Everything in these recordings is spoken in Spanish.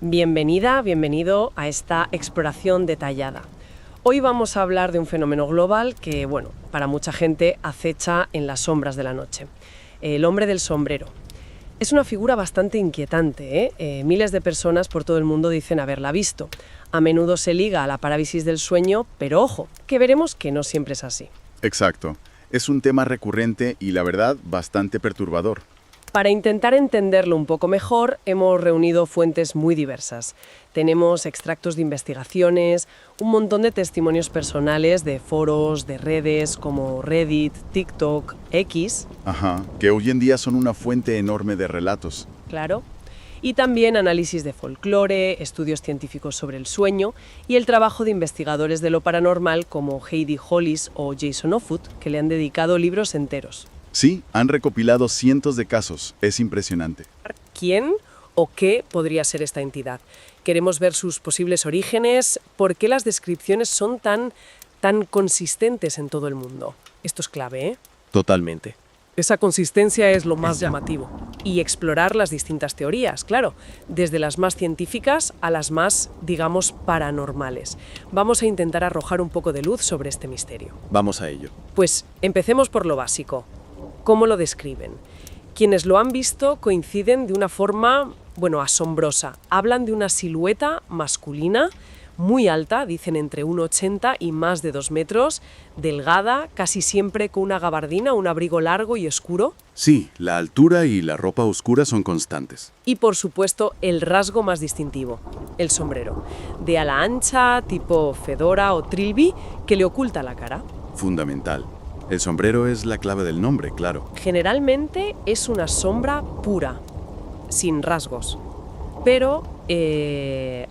Bienvenida, bienvenido a esta exploración detallada. Hoy vamos a hablar de un fenómeno global que, bueno, para mucha gente acecha en las sombras de la noche. El hombre del sombrero. Es una figura bastante inquietante, ¿eh? Miles de personas por todo el mundo dicen haberla visto. A menudo se liga a la parálisis del sueño, pero ojo, que veremos que no siempre es así. Exacto. Es un tema recurrente y, la verdad, bastante perturbador. Para intentar entenderlo un poco mejor, hemos reunido fuentes muy diversas. Tenemos extractos de investigaciones, un montón de testimonios personales de foros, de redes como Reddit, TikTok, X. Ajá, que hoy en día son una fuente enorme de relatos. Claro. Y también análisis de folclore, estudios científicos sobre el sueño y el trabajo de investigadores de lo paranormal como Heidi Hollis o Jason Offutt, que le han dedicado libros enteros. Sí, han recopilado cientos de casos. Es impresionante. ¿Quién o qué podría ser esta entidad? Queremos ver sus posibles orígenes, por qué las descripciones son tan consistentes en todo el mundo. Esto es clave, ¿eh? Totalmente. Esa consistencia es lo más llamativo. Y explorar las distintas teorías, claro, desde las más científicas a las más, digamos, paranormales. Vamos a intentar arrojar un poco de luz sobre este misterio. Vamos a ello. Pues empecemos por lo básico. ¿Cómo lo describen? Quienes lo han visto coinciden de una forma, asombrosa. Hablan de una silueta masculina muy alta, dicen entre 1,80 y más de 2 metros, delgada, casi siempre con una gabardina, un abrigo largo y oscuro. Sí, la altura y la ropa oscura son constantes. Y por supuesto el rasgo más distintivo, el sombrero, de ala ancha, tipo fedora o trilby, que le oculta la cara. Fundamental. El sombrero es la clave del nombre, claro. Generalmente es una sombra pura, sin rasgos. Pero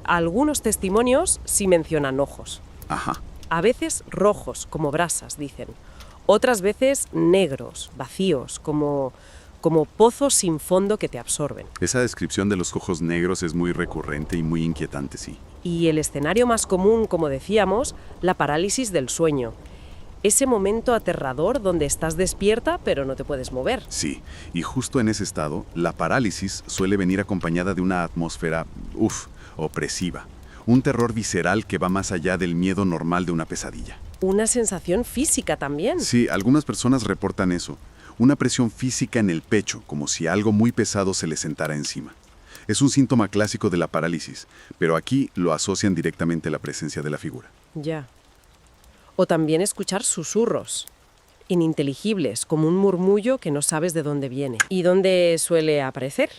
algunos testimonios sí mencionan ojos. Ajá. A veces rojos, como brasas, dicen. Otras veces negros, vacíos, como pozos sin fondo que te absorben. Esa descripción de los ojos negros es muy recurrente y muy inquietante, sí. Y el escenario más común, como decíamos, la parálisis del sueño. Ese momento aterrador donde estás despierta pero no te puedes mover. Sí, y justo en ese estado, la parálisis suele venir acompañada de una atmósfera, opresiva. Un terror visceral que va más allá del miedo normal de una pesadilla. Una sensación física también. Sí, algunas personas reportan eso. Una presión física en el pecho, como si algo muy pesado se le sentara encima. Es un síntoma clásico de la parálisis, pero aquí lo asocian directamente a la presencia de la figura. Ya. O también escuchar susurros, ininteligibles, como un murmullo que no sabes de dónde viene. ¿Y dónde suele aparecer?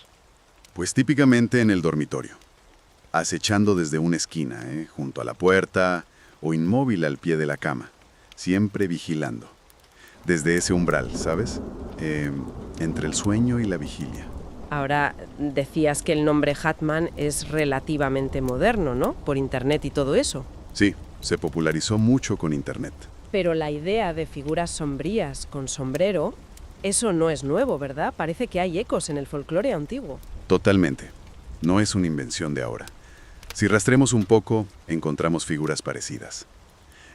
Pues típicamente en el dormitorio, acechando desde una esquina, junto a la puerta o inmóvil al pie de la cama, siempre vigilando. Desde ese umbral, ¿sabes? Entre el sueño y la vigilia. Ahora, decías que el nombre Hatman es relativamente moderno, ¿no? Por internet y todo eso. Sí, se popularizó mucho con internet. Pero la idea de figuras sombrías con sombrero, eso no es nuevo, ¿verdad? Parece que hay ecos en el folclore antiguo. Totalmente. No es una invención de ahora. Si rastremos un poco, encontramos figuras parecidas.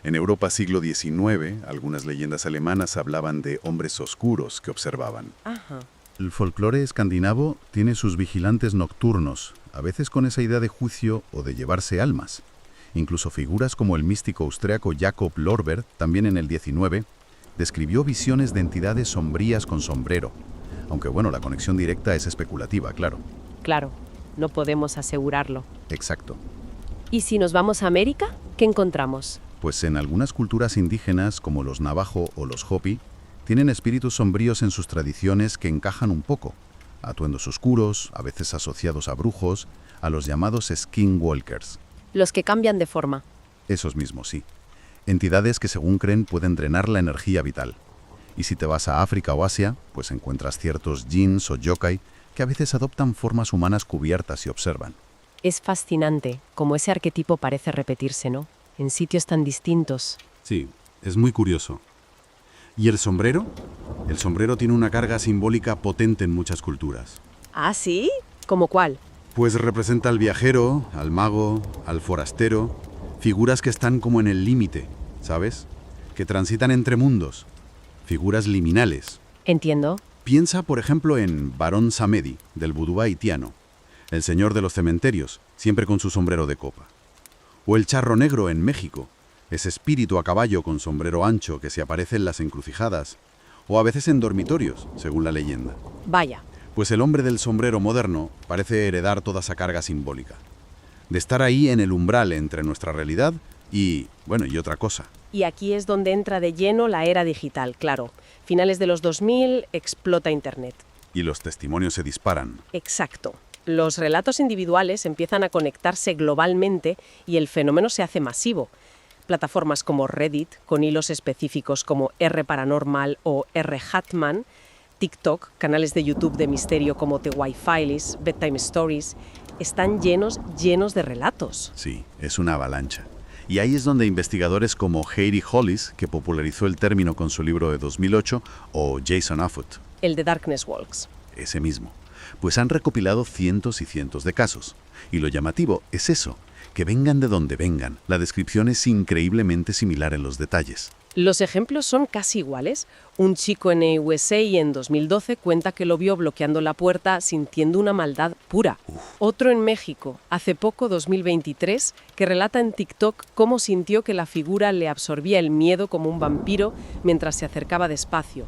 En Europa siglo XIX, algunas leyendas alemanas hablaban de hombres oscuros que observaban. Ajá. El folclore escandinavo tiene sus vigilantes nocturnos, a veces con esa idea de juicio o de llevarse almas. Incluso figuras como el místico austriaco Jakob Lorber, también en el XIX, describió visiones de entidades sombrías con sombrero. Aunque la conexión directa es especulativa, claro. Claro, no podemos asegurarlo. Exacto. ¿Y si nos vamos a América, qué encontramos? Pues en algunas culturas indígenas, como los Navajo o los Hopi, tienen espíritus sombríos en sus tradiciones que encajan un poco. Atuendos oscuros, a veces asociados a brujos, a los llamados skinwalkers. Los que cambian de forma. Esos mismos, sí. Entidades que según creen pueden drenar la energía vital. Y si te vas a África o Asia, pues encuentras ciertos jinns o yokai que a veces adoptan formas humanas cubiertas y observan. Es fascinante cómo ese arquetipo parece repetirse, ¿no? En sitios tan distintos. Sí, es muy curioso. ¿Y el sombrero? El sombrero tiene una carga simbólica potente en muchas culturas. ¿Ah, sí? ¿Cómo cuál? Pues representa al viajero, al mago, al forastero, figuras que están como en el límite, ¿sabes? Que transitan entre mundos, figuras liminales. Entiendo. Piensa, por ejemplo, en Barón Samedi, del vudú haitiano. el señor de los cementerios, siempre con su sombrero de copa. O el charro negro en México, ese espíritu a caballo con sombrero ancho que se aparece en las encrucijadas, o a veces en dormitorios, según la leyenda. Vaya. Pues el hombre del sombrero moderno parece heredar toda esa carga simbólica, de estar ahí en el umbral entre nuestra realidad y otra cosa. Y aquí es donde entra de lleno la era digital, claro. Finales de los 2000 explota Internet. Y los testimonios se disparan. Exacto. Los relatos individuales empiezan a conectarse globalmente y el fenómeno se hace masivo. Plataformas como Reddit, con hilos específicos como R Paranormal o R Hatman, TikTok, canales de YouTube de misterio como The Wi-Files, Bedtime Stories, están llenos de relatos. Sí, es una avalancha. Y ahí es donde investigadores como Heidi Hollis, que popularizó el término con su libro de 2008, o Jason Offutt, El de Darkness Walks. ese mismo, pues han recopilado cientos y cientos de casos. Y lo llamativo es eso, que vengan de donde vengan, la descripción es increíblemente similar en los detalles. Los ejemplos son casi iguales. Un chico en USA en 2012 cuenta que lo vio bloqueando la puerta sintiendo una maldad pura. Otro en México, hace poco, 2023, que relata en TikTok cómo sintió que la figura le absorbía el miedo como un vampiro mientras se acercaba despacio.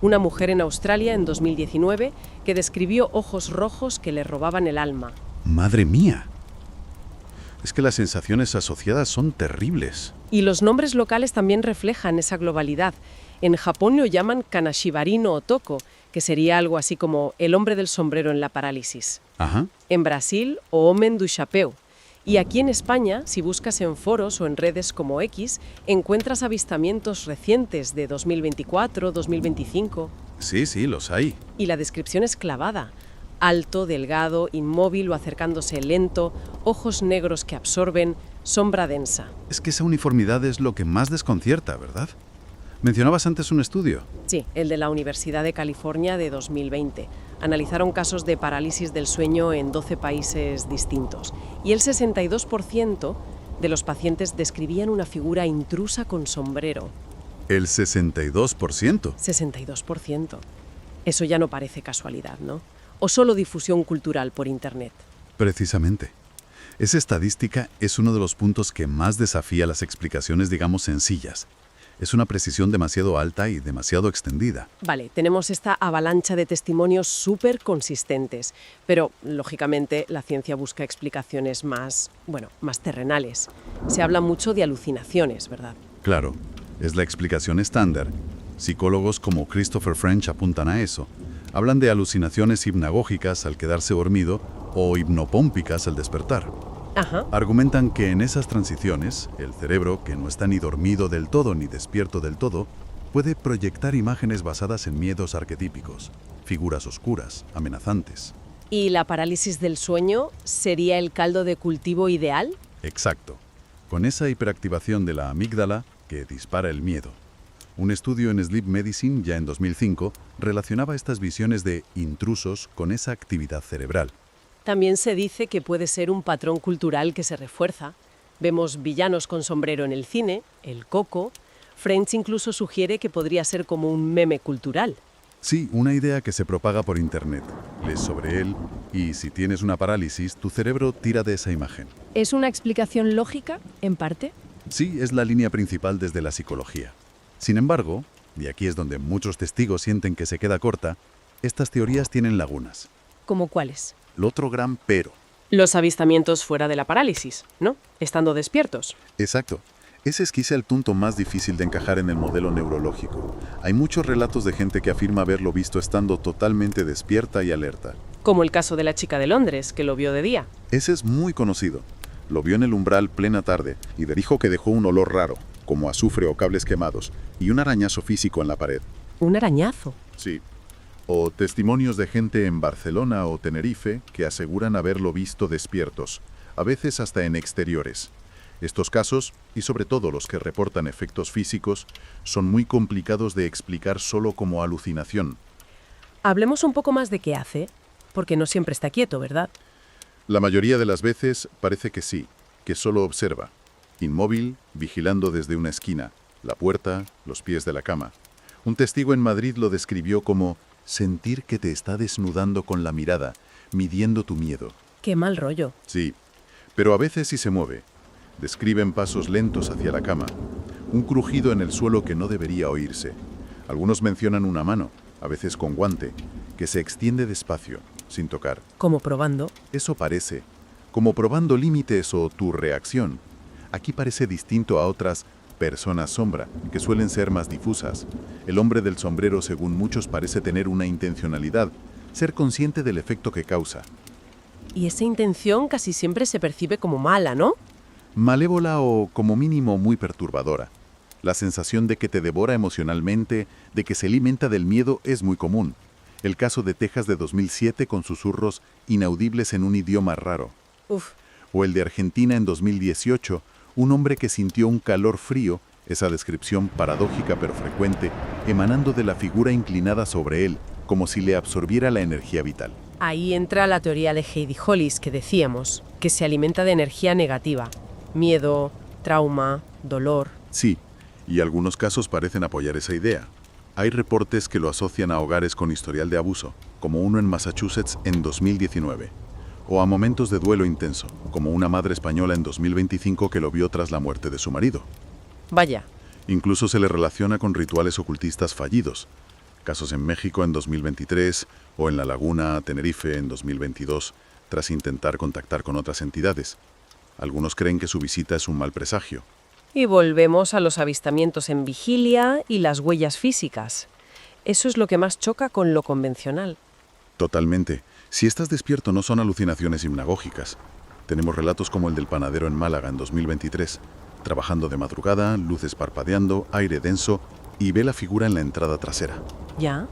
Una mujer en Australia en 2019 que describió ojos rojos que le robaban el alma. ¡Madre mía! Es que las sensaciones asociadas son terribles. Y los nombres locales también reflejan esa globalidad. En Japón lo llaman Kanashibari no Otoko, que sería algo así como el hombre del sombrero en la parálisis. Ajá. En Brasil, o Homem do Chapéu. Y aquí en España, si buscas en foros o en redes como X, encuentras avistamientos recientes de 2024, 2025. Sí, los hay. Y la descripción es clavada. Alto, delgado, inmóvil o acercándose lento, ojos negros que absorben, sombra densa. Es que esa uniformidad es lo que más desconcierta, ¿verdad? Mencionabas antes un estudio. Sí, el de la Universidad de California de 2020. Analizaron casos de parálisis del sueño en 12 países distintos. Y el 62% de los pacientes describían una figura intrusa con sombrero. El 62%. 62%. Eso ya no parece casualidad, ¿no? ¿O solo difusión cultural por Internet? Precisamente. Esa estadística es uno de los puntos que más desafía las explicaciones, digamos, sencillas. Es una precisión demasiado alta y demasiado extendida. Vale, tenemos esta avalancha de testimonios súper consistentes, pero, lógicamente, la ciencia busca explicaciones más terrenales. Se habla mucho de alucinaciones, ¿verdad? Claro, es la explicación estándar. Psicólogos como Christopher French apuntan a eso. Hablan de alucinaciones hipnagógicas al quedarse dormido o hipnopómpicas al despertar. Ajá. Argumentan que en esas transiciones, el cerebro, que no está ni dormido del todo ni despierto del todo, puede proyectar imágenes basadas en miedos arquetípicos, figuras oscuras, amenazantes. ¿Y la parálisis del sueño sería el caldo de cultivo ideal? Exacto. Con esa hiperactivación de la amígdala que dispara el miedo. Un estudio en Sleep Medicine, ya en 2005, relacionaba estas visiones de intrusos con esa actividad cerebral. También se dice que puede ser un patrón cultural que se refuerza. Vemos villanos con sombrero en el cine, el Coco. French incluso sugiere que podría ser como un meme cultural. Sí, una idea que se propaga por Internet. Lees sobre él y si tienes una parálisis, tu cerebro tira de esa imagen. ¿Es una explicación lógica, en parte? Sí, es la línea principal desde la psicología. Sin embargo, y aquí es donde muchos testigos sienten que se queda corta, estas teorías tienen lagunas. ¿Cómo cuáles? El otro gran pero. Los avistamientos fuera de la parálisis, ¿no? Estando despiertos. Exacto. Ese es quizá el punto más difícil de encajar en el modelo neurológico. Hay muchos relatos de gente que afirma haberlo visto estando totalmente despierta y alerta. Como el caso de la chica de Londres, que lo vio de día. Ese es muy conocido. Lo vio en el umbral plena tarde y dijo que dejó un olor raro, como azufre o cables quemados, y un arañazo físico en la pared. Un arañazo. Sí. O testimonios de gente en Barcelona o Tenerife que aseguran haberlo visto despiertos, a veces hasta en exteriores. Estos casos, y sobre todo los que reportan efectos físicos, son muy complicados de explicar solo como alucinación. Hablemos un poco más de qué hace, porque no siempre está quieto, ¿verdad? La mayoría de las veces parece que sí, que solo observa, inmóvil, vigilando desde una esquina, la puerta, los pies de la cama. Un testigo en Madrid lo describió como sentir que te está desnudando con la mirada, midiendo tu miedo. Qué mal rollo. Sí, pero a veces sí se mueve. Describen pasos lentos hacia la cama, un crujido en el suelo que no debería oírse. Algunos mencionan una mano, a veces con guante, que se extiende despacio, sin tocar. Como probando. Eso parece, como probando límites o tu reacción. Aquí parece distinto a otras personas sombra, que suelen ser más difusas. El hombre del sombrero, según muchos, parece tener una intencionalidad, ser consciente del efecto que causa. Y esa intención casi siempre se percibe como mala, ¿no? Malévola o, como mínimo, muy perturbadora. La sensación de que te devora emocionalmente, de que se alimenta del miedo, es muy común. El caso de Texas de 2007 con susurros inaudibles en un idioma raro. Uf. O el de Argentina en 2018, un hombre que sintió un calor frío, esa descripción paradójica pero frecuente, emanando de la figura inclinada sobre él, como si le absorbiera la energía vital. Ahí entra la teoría de Heidi Hollis que decíamos, que se alimenta de energía negativa. Miedo, trauma, dolor. Sí, y algunos casos parecen apoyar esa idea. Hay reportes que lo asocian a hogares con historial de abuso, como uno en Massachusetts en 2019, o a momentos de duelo intenso, como una madre española en 2025 que lo vio tras la muerte de su marido. Vaya. Incluso se le relaciona con rituales ocultistas fallidos, casos en México en 2023 o en La Laguna, Tenerife en 2022, tras intentar contactar con otras entidades. Algunos creen que su visita es un mal presagio. Y volvemos a los avistamientos en vigilia y las huellas físicas. Eso es lo que más choca con lo convencional. Totalmente. Si estás despierto no son alucinaciones hipnagógicas. Tenemos relatos como el del panadero en Málaga en 2023, trabajando de madrugada, luces parpadeando, aire denso y ve la figura en la entrada trasera. ¿Ya?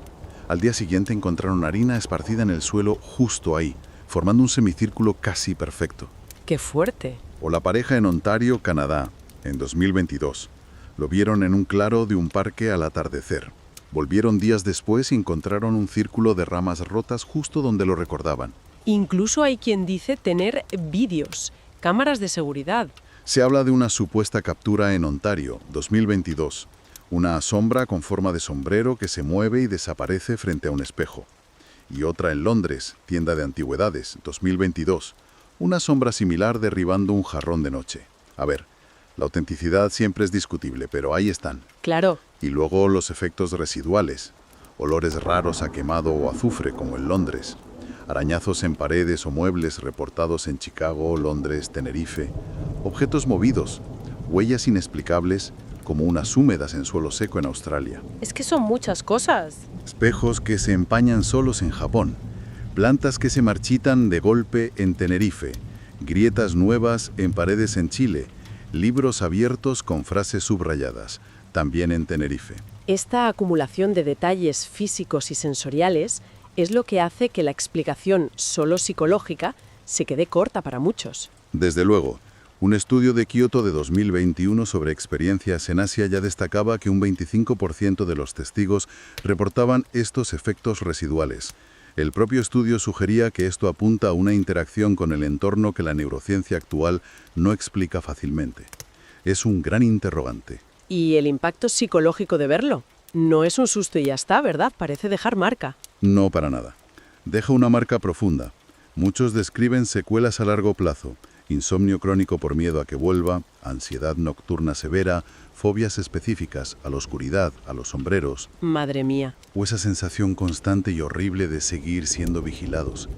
Al día siguiente encontraron harina esparcida en el suelo justo ahí, formando un semicírculo casi perfecto. ¡Qué fuerte! O la pareja en Ontario, Canadá, en 2022. Lo vieron en un claro de un parque al atardecer. Volvieron días después y encontraron un círculo de ramas rotas justo donde lo recordaban. Incluso hay quien dice tener vídeos, cámaras de seguridad. Se habla de una supuesta captura en Ontario, 2022. Una sombra con forma de sombrero que se mueve y desaparece frente a un espejo. Y otra en Londres, tienda de antigüedades, 2022. Una sombra similar derribando un jarrón de noche. A ver, la autenticidad siempre es discutible, pero ahí están. Claro. Y luego los efectos residuales. Olores raros a quemado o azufre, como en Londres. Arañazos en paredes o muebles reportados en Chicago, Londres, Tenerife. Objetos movidos. Huellas inexplicables, como unas húmedas en suelo seco en Australia. Es que son muchas cosas. Espejos que se empañan solos en Japón. Plantas que se marchitan de golpe en Tenerife. Grietas nuevas en paredes en Chile. Libros abiertos con frases subrayadas, también en Tenerife. Esta acumulación de detalles físicos y sensoriales es lo que hace que la explicación solo psicológica se quede corta para muchos. Desde luego, un estudio de Kioto de 2021 sobre experiencias en Asia ya destacaba que un 25% de los testigos reportaban estos efectos residuales. El propio estudio sugería que esto apunta a una interacción con el entorno que la neurociencia actual no explica fácilmente. Es un gran interrogante. ¿Y el impacto psicológico de verlo? No es un susto y ya está, ¿verdad? Parece dejar marca. No para nada. Deja una marca profunda. Muchos describen secuelas a largo plazo, insomnio crónico por miedo a que vuelva, ansiedad nocturna severa, fobias específicas a la oscuridad, a los sombreros. Madre mía. O esa sensación constante y horrible de seguir siendo vigilados.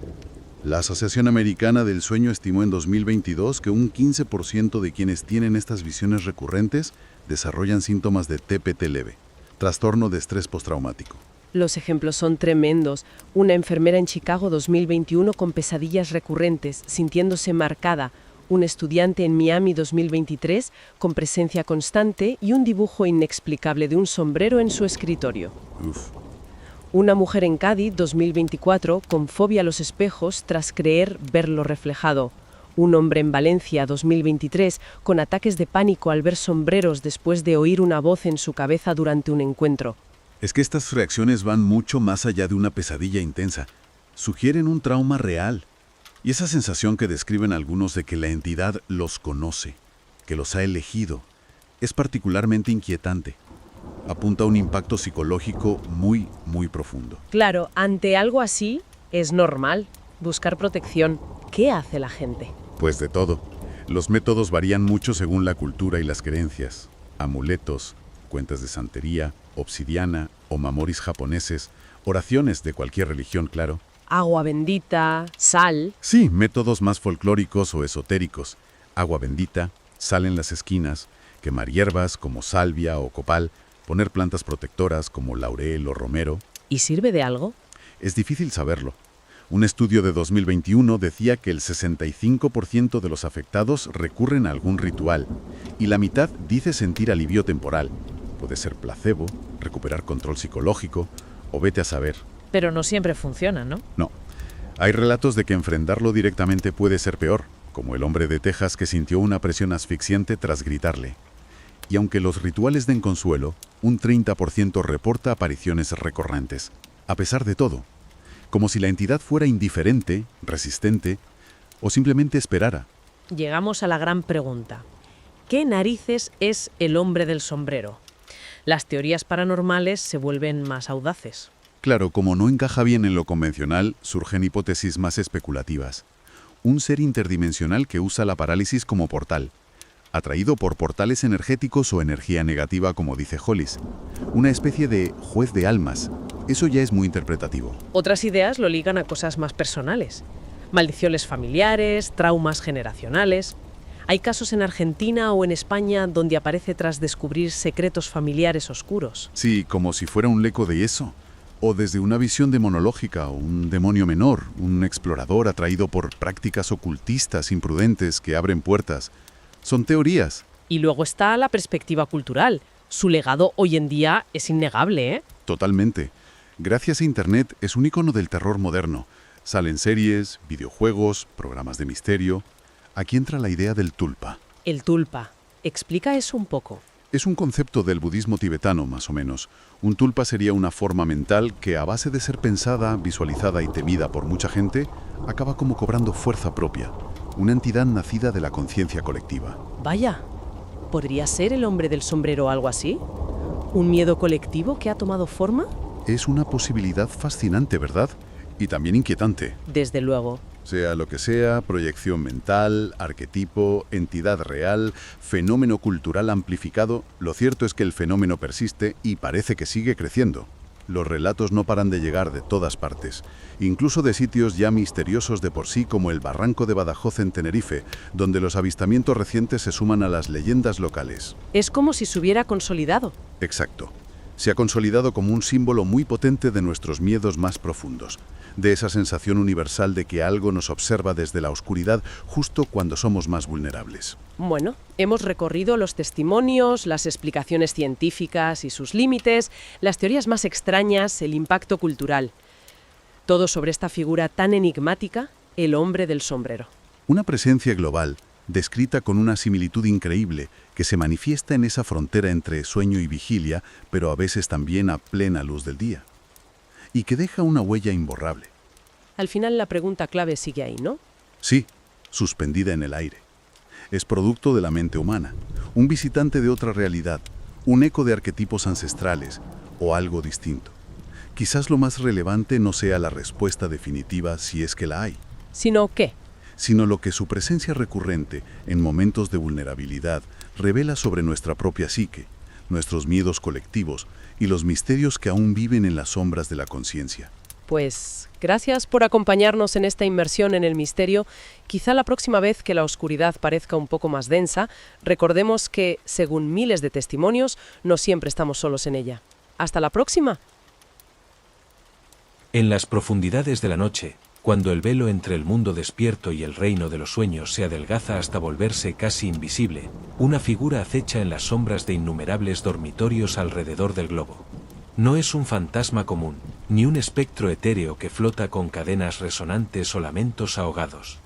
La Asociación Americana del Sueño estimó en 2022 que un 15% de quienes tienen estas visiones recurrentes desarrollan síntomas de TPT leve, trastorno de estrés postraumático. Los ejemplos son tremendos. Una enfermera en Chicago 2021 con pesadillas recurrentes, sintiéndose marcada. Un estudiante en Miami 2023 con presencia constante y un dibujo inexplicable de un sombrero en su escritorio. Uf. Una mujer en Cádiz 2024 con fobia a los espejos tras creer verlo reflejado. Un hombre en Valencia 2023 con ataques de pánico al ver sombreros después de oír una voz en su cabeza durante un encuentro. Es que estas reacciones van mucho más allá de una pesadilla intensa. Sugieren un trauma real. Y esa sensación que describen algunos de que la entidad los conoce, que los ha elegido, es particularmente inquietante. Apunta a un impacto psicológico muy, muy profundo. Claro, ante algo así es normal buscar protección. ¿Qué hace la gente? Pues de todo. Los métodos varían mucho según la cultura y las creencias. Amuletos, cuentas de santería, obsidiana o mamoris japoneses, oraciones de cualquier religión, claro. Agua bendita, sal. Sí, métodos más folclóricos o esotéricos. Agua bendita, sal en las esquinas, quemar hierbas como salvia o copal, poner plantas protectoras como laurel o romero. ¿Y sirve de algo? Es difícil saberlo. Un estudio de 2021 decía que el 65% de los afectados recurren a algún ritual y la mitad dice sentir alivio temporal. Puede ser placebo, recuperar control psicológico o vete a saber. Pero no siempre funciona, ¿no? No. Hay relatos de que enfrentarlo directamente puede ser peor, como el hombre de Texas que sintió una presión asfixiante tras gritarle. Y aunque los rituales den consuelo, un 30% reporta apariciones recurrentes. A pesar de todo, como si la entidad fuera indiferente, resistente o simplemente esperara. Llegamos a la gran pregunta. ¿Qué narices es el hombre del sombrero? Las teorías paranormales se vuelven más audaces. Claro, como no encaja bien en lo convencional, surgen hipótesis más especulativas. Un ser interdimensional que usa la parálisis como portal, atraído por portales energéticos o energía negativa, como dice Hollis. Una especie de juez de almas. Eso ya es muy interpretativo. Otras ideas lo ligan a cosas más personales. Maldiciones familiares, traumas generacionales. Hay casos en Argentina o en España donde aparece tras descubrir secretos familiares oscuros. Sí, como si fuera un leco de eso. O desde una visión demonológica o un demonio menor, un explorador atraído por prácticas ocultistas imprudentes que abren puertas. Son teorías. Y luego está la perspectiva cultural. Su legado hoy en día es innegable, ¿eh? Totalmente. Gracias a Internet es un icono del terror moderno. Salen series, videojuegos, programas de misterio. Aquí entra la idea del tulpa. El tulpa. Explica eso un poco. Es un concepto del budismo tibetano, más o menos. Un tulpa sería una forma mental que, a base de ser pensada, visualizada y temida por mucha gente, acaba como cobrando fuerza propia. Una entidad nacida de la conciencia colectiva. Vaya, ¿podría ser el hombre del sombrero algo así? ¿Un miedo colectivo que ha tomado forma? Es una posibilidad fascinante, ¿verdad? Y también inquietante. Desde luego. Sea lo que sea, proyección mental, arquetipo, entidad real, fenómeno cultural amplificado, lo cierto es que el fenómeno persiste y parece que sigue creciendo. Los relatos no paran de llegar de todas partes, incluso de sitios ya misteriosos de por sí como el Barranco de Badajoz en Tenerife, donde los avistamientos recientes se suman a las leyendas locales. Es como si se hubiera consolidado. Exacto. Se ha consolidado como un símbolo muy potente de nuestros miedos más profundos, de esa sensación universal de que algo nos observa desde la oscuridad justo cuando somos más vulnerables. Bueno, hemos recorrido los testimonios, las explicaciones científicas y sus límites, las teorías más extrañas, el impacto cultural. Todo sobre esta figura tan enigmática, el hombre del sombrero. Una presencia global, descrita con una similitud increíble, que se manifiesta en esa frontera entre sueño y vigilia, pero a veces también a plena luz del día. Y que deja una huella imborrable. Al final la pregunta clave sigue ahí, ¿no? Sí, suspendida en el aire. Es producto de la mente humana, un visitante de otra realidad, un eco de arquetipos ancestrales o algo distinto. Quizás lo más relevante no sea la respuesta definitiva si es que la hay. ¿Sino qué? Sino lo que su presencia recurrente en momentos de vulnerabilidad revela sobre nuestra propia psique, nuestros miedos colectivos y los misterios que aún viven en las sombras de la conciencia. Pues gracias por acompañarnos en esta inmersión en el misterio. Quizá la próxima vez que la oscuridad parezca un poco más densa, recordemos que, según miles de testimonios, no siempre estamos solos en ella. ¡Hasta la próxima! En las profundidades de la noche, cuando el velo entre el mundo despierto y el reino de los sueños se adelgaza hasta volverse casi invisible, una figura acecha en las sombras de innumerables dormitorios alrededor del globo. No es un fantasma común, ni un espectro etéreo que flota con cadenas resonantes o lamentos ahogados.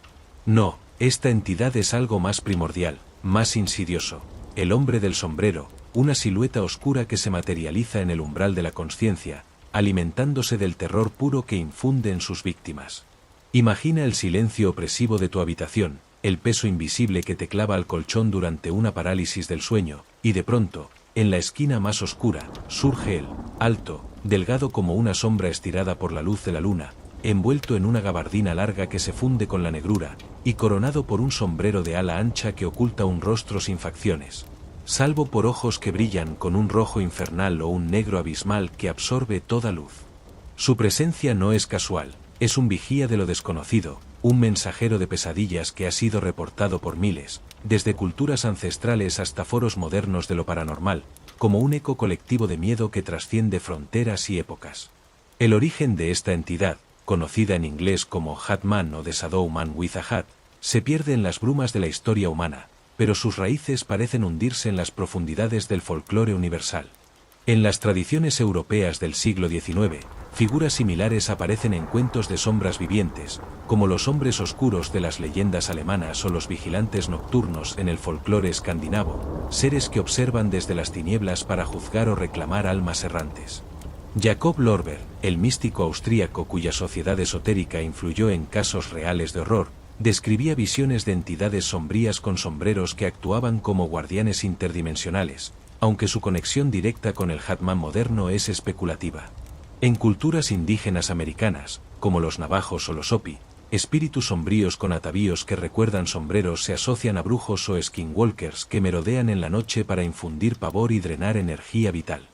No, esta entidad es algo más primordial, más insidioso. El hombre del sombrero, una silueta oscura que se materializa en el umbral de la consciencia, alimentándose del terror puro que infunde en sus víctimas. Imagina el silencio opresivo de tu habitación, el peso invisible que te clava al colchón durante una parálisis del sueño, y de pronto, en la esquina más oscura, surge él, alto, delgado como una sombra estirada por la luz de la luna, envuelto en una gabardina larga que se funde con la negrura, y coronado por un sombrero de ala ancha que oculta un rostro sin facciones, salvo por ojos que brillan con un rojo infernal o un negro abismal que absorbe toda luz. Su presencia no es casual, es un vigía de lo desconocido, un mensajero de pesadillas que ha sido reportado por miles, desde culturas ancestrales hasta foros modernos de lo paranormal, como un eco colectivo de miedo que trasciende fronteras y épocas. El origen de esta entidad, conocida en inglés como Hat-Man o The Shadow Man with a Hat, se pierde en las brumas de la historia humana, pero sus raíces parecen hundirse en las profundidades del folclore universal. En las tradiciones europeas del siglo XIX, figuras similares aparecen en cuentos de sombras vivientes, como los hombres oscuros de las leyendas alemanas o los vigilantes nocturnos en el folclore escandinavo, seres que observan desde las tinieblas para juzgar o reclamar almas errantes. Jacob Lorber, el místico austríaco cuya sociedad esotérica influyó en casos reales de horror, describía visiones de entidades sombrías con sombreros que actuaban como guardianes interdimensionales, aunque su conexión directa con el Hat-Man moderno es especulativa. En culturas indígenas americanas, como los navajos o los hopi, espíritus sombríos con atavíos que recuerdan sombreros se asocian a brujos o skinwalkers que merodean en la noche para infundir pavor y drenar energía vital.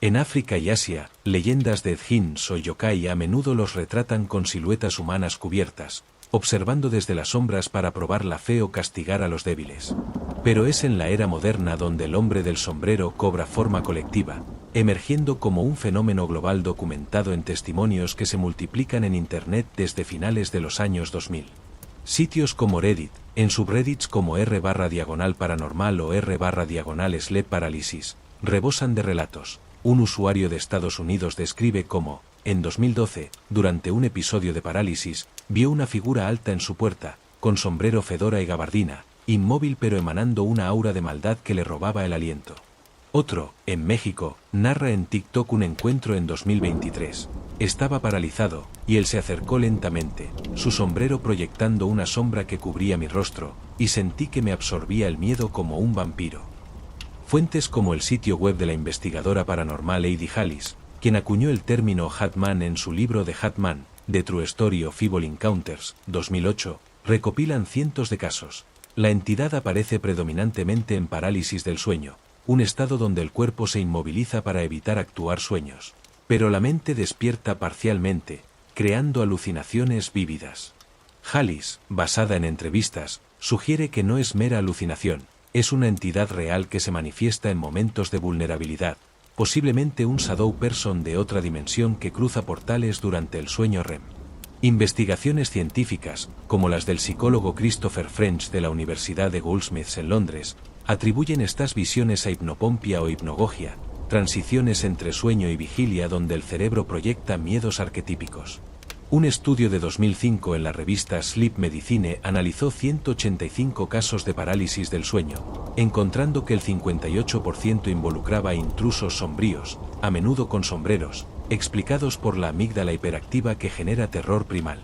En África y Asia, leyendas de djinns o yokai a menudo los retratan con siluetas humanas cubiertas, observando desde las sombras para probar la fe o castigar a los débiles. Pero es en la era moderna donde el hombre del sombrero cobra forma colectiva, emergiendo como un fenómeno global documentado en testimonios que se multiplican en Internet desde finales de los años 2000. Sitios como Reddit, en subreddits como r/paranormal o r/sleep paralysis, rebosan de relatos. Un usuario de Estados Unidos describe cómo, en 2012, durante un episodio de parálisis, vio una figura alta en su puerta, con sombrero, fedora y gabardina, inmóvil pero emanando una aura de maldad que le robaba el aliento. Otro, en México, narra en TikTok un encuentro en 2023. Estaba paralizado, y él se acercó lentamente, su sombrero proyectando una sombra que cubría mi rostro, y sentí que me absorbía el miedo como un vampiro. Fuentes como el sitio web de la investigadora paranormal Heidi Halis, quien acuñó el término Hat-Man en su libro The Hat-Man, The True Story of Evil Encounters, 2008, recopilan cientos de casos. La entidad aparece predominantemente en parálisis del sueño, un estado donde el cuerpo se inmoviliza para evitar actuar sueños. Pero la mente despierta parcialmente, creando alucinaciones vívidas. Halis, basada en entrevistas, sugiere que no es mera alucinación, es una entidad real que se manifiesta en momentos de vulnerabilidad, posiblemente un shadow person de otra dimensión que cruza portales durante el sueño REM. Investigaciones científicas, como las del psicólogo Christopher French de la Universidad de Goldsmiths en Londres, atribuyen estas visiones a hipnopompia o hipnogogia, transiciones entre sueño y vigilia donde el cerebro proyecta miedos arquetípicos. Un estudio de 2005 en la revista Sleep Medicine analizó 185 casos de parálisis del sueño, encontrando que el 58% involucraba intrusos sombríos, a menudo con sombreros, explicados por la amígdala hiperactiva que genera terror primal.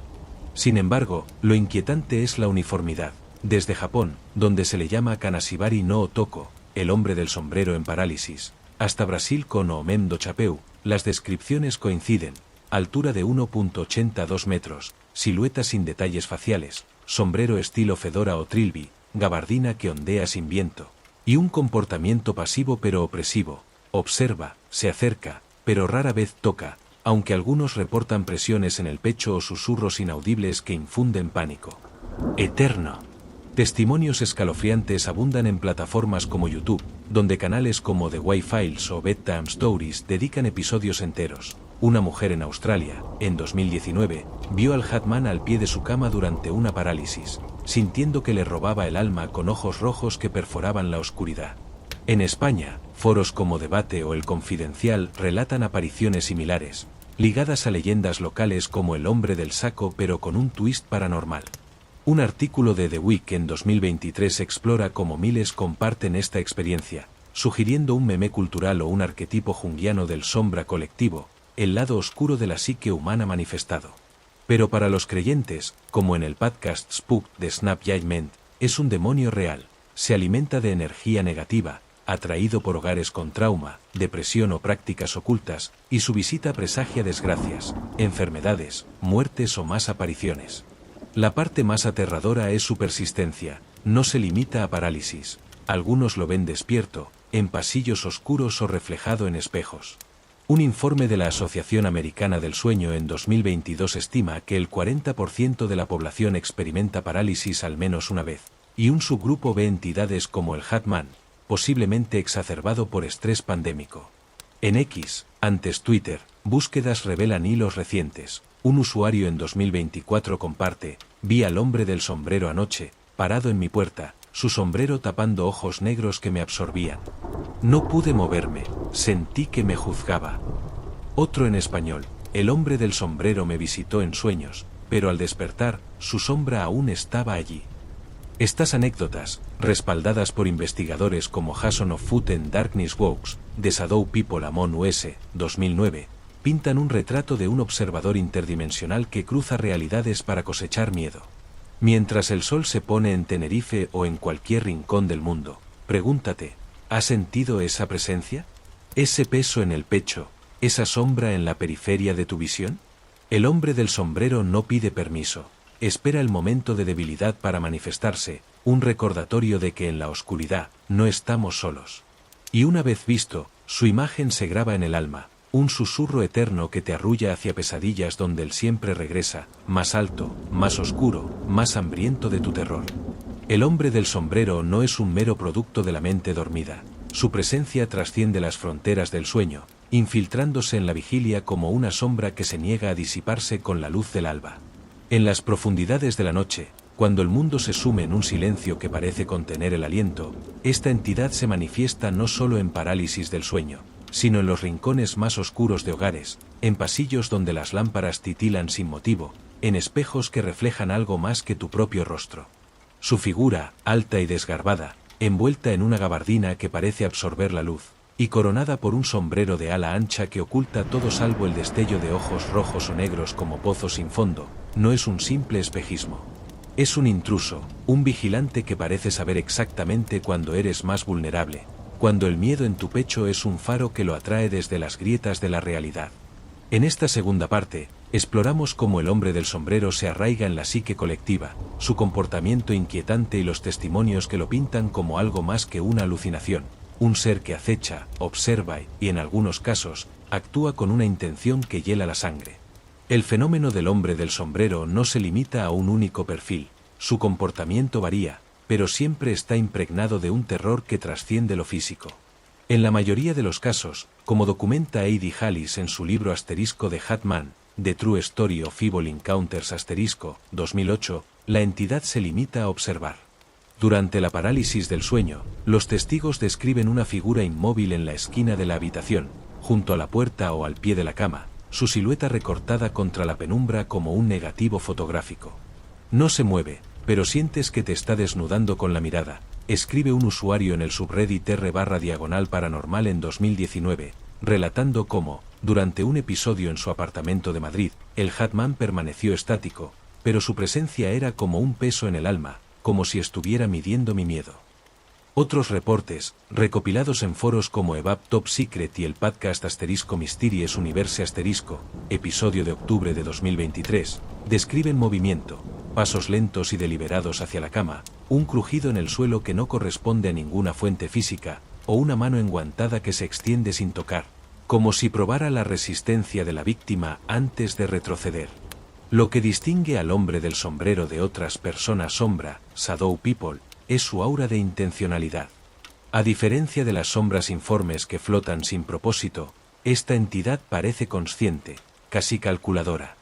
Sin embargo, lo inquietante es la uniformidad. Desde Japón, donde se le llama Kanashibari no Otoko, el hombre del sombrero en parálisis, hasta Brasil con Omem do Chapéu, las descripciones coinciden. Altura de 1,82 metros, silueta sin detalles faciales, sombrero estilo fedora o trilby, gabardina que ondea sin viento, y un comportamiento pasivo pero opresivo. Observa, se acerca, pero rara vez toca, aunque algunos reportan presiones en el pecho o susurros inaudibles que infunden pánico. Eterno. Testimonios escalofriantes abundan en plataformas como YouTube, donde canales como The Wi-Files o Bedtime Stories dedican episodios enteros. Una mujer en Australia, en 2019, vio al Hat-Man al pie de su cama durante una parálisis, sintiendo que le robaba el alma con ojos rojos que perforaban la oscuridad. En España, foros como Debate o El Confidencial relatan apariciones similares, ligadas a leyendas locales como el hombre del saco pero con un twist paranormal. Un artículo de The Week en 2023 explora cómo miles comparten esta experiencia, sugiriendo un meme cultural o un arquetipo junguiano del sombra colectivo, el lado oscuro de la psique humana manifestado. Pero para los creyentes, como en el podcast Spook de Snap Judgment, es un demonio real, se alimenta de energía negativa, atraído por hogares con trauma, depresión o prácticas ocultas, y su visita presagia desgracias, enfermedades, muertes o más apariciones. La parte más aterradora es su persistencia, no se limita a parálisis. Algunos lo ven despierto, en pasillos oscuros o reflejado en espejos. Un informe de la Asociación Americana del Sueño en 2022 estima que el 40% de la población experimenta parálisis al menos una vez, y un subgrupo ve entidades como el Hatman, posiblemente exacerbado por estrés pandémico. En X, antes Twitter, búsquedas revelan hilos recientes. Un usuario en 2024 comparte: vi al hombre del sombrero anoche, parado en mi puerta, su sombrero tapando ojos negros que me absorbían. No pude moverme, sentí que me juzgaba. Otro en español: el hombre del sombrero me visitó en sueños, pero al despertar, su sombra aún estaba allí. Estas anécdotas, respaldadas por investigadores como Jason Offutt en Darkness Walks, de Shadow People Among Us, 2009, pintan un retrato de un observador interdimensional que cruza realidades para cosechar miedo. Mientras el sol se pone en Tenerife o en cualquier rincón del mundo, pregúntate: ¿has sentido esa presencia? ¿Ese peso en el pecho? ¿Esa sombra en la periferia de tu visión? El hombre del sombrero no pide permiso. Espera el momento de debilidad para manifestarse, un recordatorio de que en la oscuridad no estamos solos. Y una vez visto, su imagen se graba en el alma, un susurro eterno que te arrulla hacia pesadillas donde él siempre regresa, más alto, más oscuro, más hambriento de tu terror. El hombre del sombrero no es un mero producto de la mente dormida. Su presencia trasciende las fronteras del sueño, infiltrándose en la vigilia como una sombra que se niega a disiparse con la luz del alba. En las profundidades de la noche, cuando el mundo se sume en un silencio que parece contener el aliento, esta entidad se manifiesta no solo en parálisis del sueño, sino en los rincones más oscuros de hogares, en pasillos donde las lámparas titilan sin motivo, en espejos que reflejan algo más que tu propio rostro. Su figura, alta y desgarbada, envuelta en una gabardina que parece absorber la luz, y coronada por un sombrero de ala ancha que oculta todo salvo el destello de ojos rojos o negros como pozos sin fondo, no es un simple espejismo. Es un intruso, un vigilante que parece saber exactamente cuándo eres más vulnerable, cuando el miedo en tu pecho es un faro que lo atrae desde las grietas de la realidad. En esta segunda parte, exploramos cómo el hombre del sombrero se arraiga en la psique colectiva, su comportamiento inquietante y los testimonios que lo pintan como algo más que una alucinación, un ser que acecha, observa y, en algunos casos, actúa con una intención que hiela la sangre. El fenómeno del hombre del sombrero no se limita a un único perfil, su comportamiento varía, pero siempre está impregnado de un terror que trasciende lo físico. En la mayoría de los casos, como documenta Heidi Halis en su libro The Hatman, The True Story of Evil Encounters 2008, la entidad se limita a observar. Durante la parálisis del sueño, los testigos describen una figura inmóvil en la esquina de la habitación, junto a la puerta o al pie de la cama, su silueta recortada contra la penumbra como un negativo fotográfico. No se mueve, pero sientes que te está desnudando con la mirada, escribe un usuario en el subreddit r/paranormal en 2019, relatando cómo, durante un episodio en su apartamento de Madrid, el Hatman permaneció estático, pero su presencia era como un peso en el alma, como si estuviera midiendo mi miedo. Otros reportes, recopilados en foros como EVAP Top Secret y el podcast Mysteries Universe episodio de octubre de 2023, describen movimiento, pasos lentos y deliberados hacia la cama, un crujido en el suelo que no corresponde a ninguna fuente física, o una mano enguantada que se extiende sin tocar, como si probara la resistencia de la víctima antes de retroceder. Lo que distingue al hombre del sombrero de otras personas sombra, Shadow People, es su aura de intencionalidad. A diferencia de las sombras informes que flotan sin propósito, esta entidad parece consciente, casi calculadora.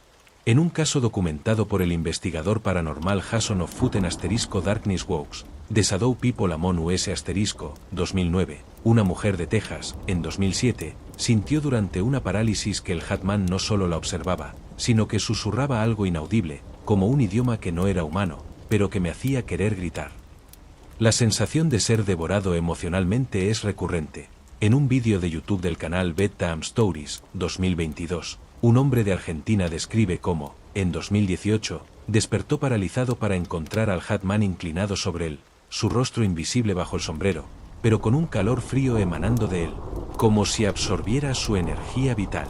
En un caso documentado por el investigador paranormal Jason Offutt en Darkness Walks, de Shadow People Among Us 2009, una mujer de Texas, en 2007, sintió durante una parálisis que el Hatman no solo la observaba, sino que susurraba algo inaudible, como un idioma que no era humano, pero que me hacía querer gritar. La sensación de ser devorado emocionalmente es recurrente. En un vídeo de YouTube del canal Bedtime Stories, 2022, un hombre de Argentina describe cómo, en 2018, despertó paralizado para encontrar al Hatman inclinado sobre él, su rostro invisible bajo el sombrero, pero con un calor frío emanando de él, como si absorbiera su energía vital.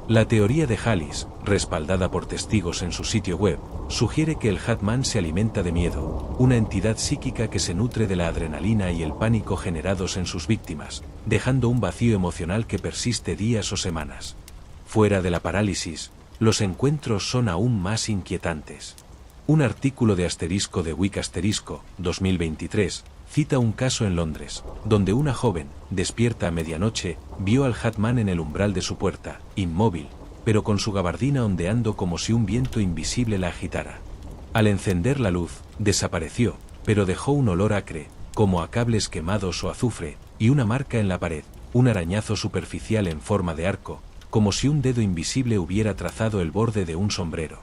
La teoría de Hallis, respaldada por testigos en su sitio web, sugiere que el Hatman se alimenta de miedo, una entidad psíquica que se nutre de la adrenalina y el pánico generados en sus víctimas, dejando un vacío emocional que persiste días o semanas. Fuera de la parálisis, los encuentros son aún más inquietantes. Un artículo de Asterisco de Week Asterisco, 2023, cita un caso en Londres, donde una joven, despierta a medianoche, vio al Hatman en el umbral de su puerta, inmóvil, pero con su gabardina ondeando como si un viento invisible la agitara. Al encender la luz, desapareció, pero dejó un olor acre, como a cables quemados o azufre, y una marca en la pared, un arañazo superficial en forma de arco, como si un dedo invisible hubiera trazado el borde de un sombrero.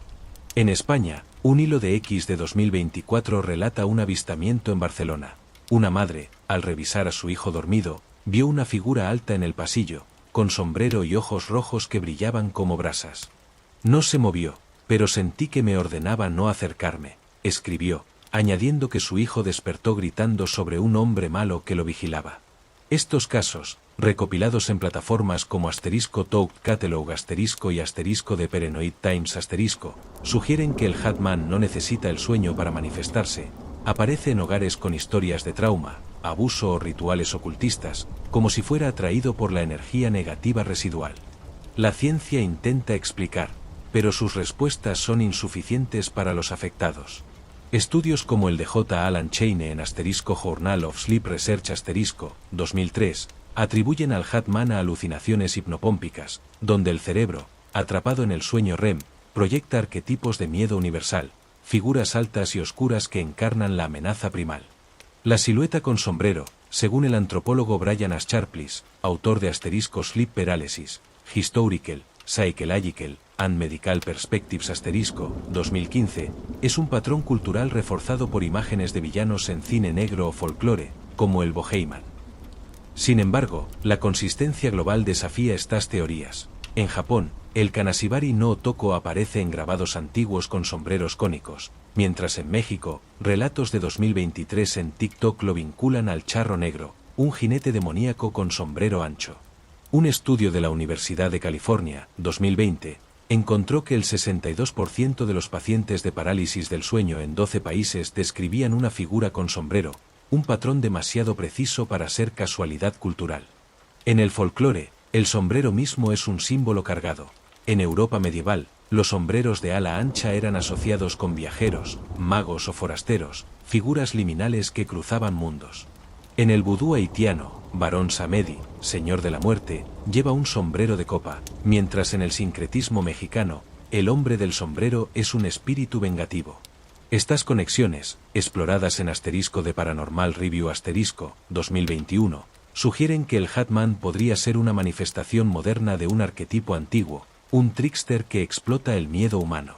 En España, un hilo de X de 2024 relata un avistamiento en Barcelona. Una madre, al revisar a su hijo dormido, vio una figura alta en el pasillo, con sombrero y ojos rojos que brillaban como brasas. No se movió, pero sentí que me ordenaba no acercarme, escribió, añadiendo que su hijo despertó gritando sobre un hombre malo que lo vigilaba. Estos casos, recopilados en plataformas como Asterisco Talk Catalog Asterisco y Asterisco de Paranoid Times Asterisco, sugieren que el Hatman no necesita el sueño para manifestarse. Aparece en hogares con historias de trauma, abuso o rituales ocultistas, como si fuera atraído por la energía negativa residual. La ciencia intenta explicar, pero sus respuestas son insuficientes para los afectados. Estudios como el de J. Alan Chaine en Asterisco Journal of Sleep Research Asterisco, 2003, atribuyen al Hatman a alucinaciones hipnopómpicas, donde el cerebro, atrapado en el sueño REM, proyecta arquetipos de miedo universal, figuras altas y oscuras que encarnan la amenaza primal. La silueta con sombrero, según el antropólogo Brian Ascharplis, autor de Asterisco Sleep Paralysis, Historical, Psychological and Medical Perspectives Asterisco, 2015, es un patrón cultural reforzado por imágenes de villanos en cine negro o folclore, como el Bohemian. Sin embargo, la consistencia global desafía estas teorías. En Japón, el Kanashibari no Otoko aparece en grabados antiguos con sombreros cónicos, mientras en México, relatos de 2023 en TikTok lo vinculan al charro negro, un jinete demoníaco con sombrero ancho. Un estudio de la Universidad de California, 2020, encontró que el 62% de los pacientes de parálisis del sueño en 12 países describían una figura con sombrero, un patrón demasiado preciso para ser casualidad cultural. En el folclore, el sombrero mismo es un símbolo cargado. En Europa medieval, los sombreros de ala ancha eran asociados con viajeros, magos o forasteros, figuras liminales que cruzaban mundos. En el vudú haitiano, Barón Samedi, señor de la muerte, lleva un sombrero de copa, mientras en el sincretismo mexicano, el hombre del sombrero es un espíritu vengativo. Estas conexiones, exploradas en Asterisco de Paranormal Review Asterisco, 2021, sugieren que el Hatman podría ser una manifestación moderna de un arquetipo antiguo, un trickster que explota el miedo humano.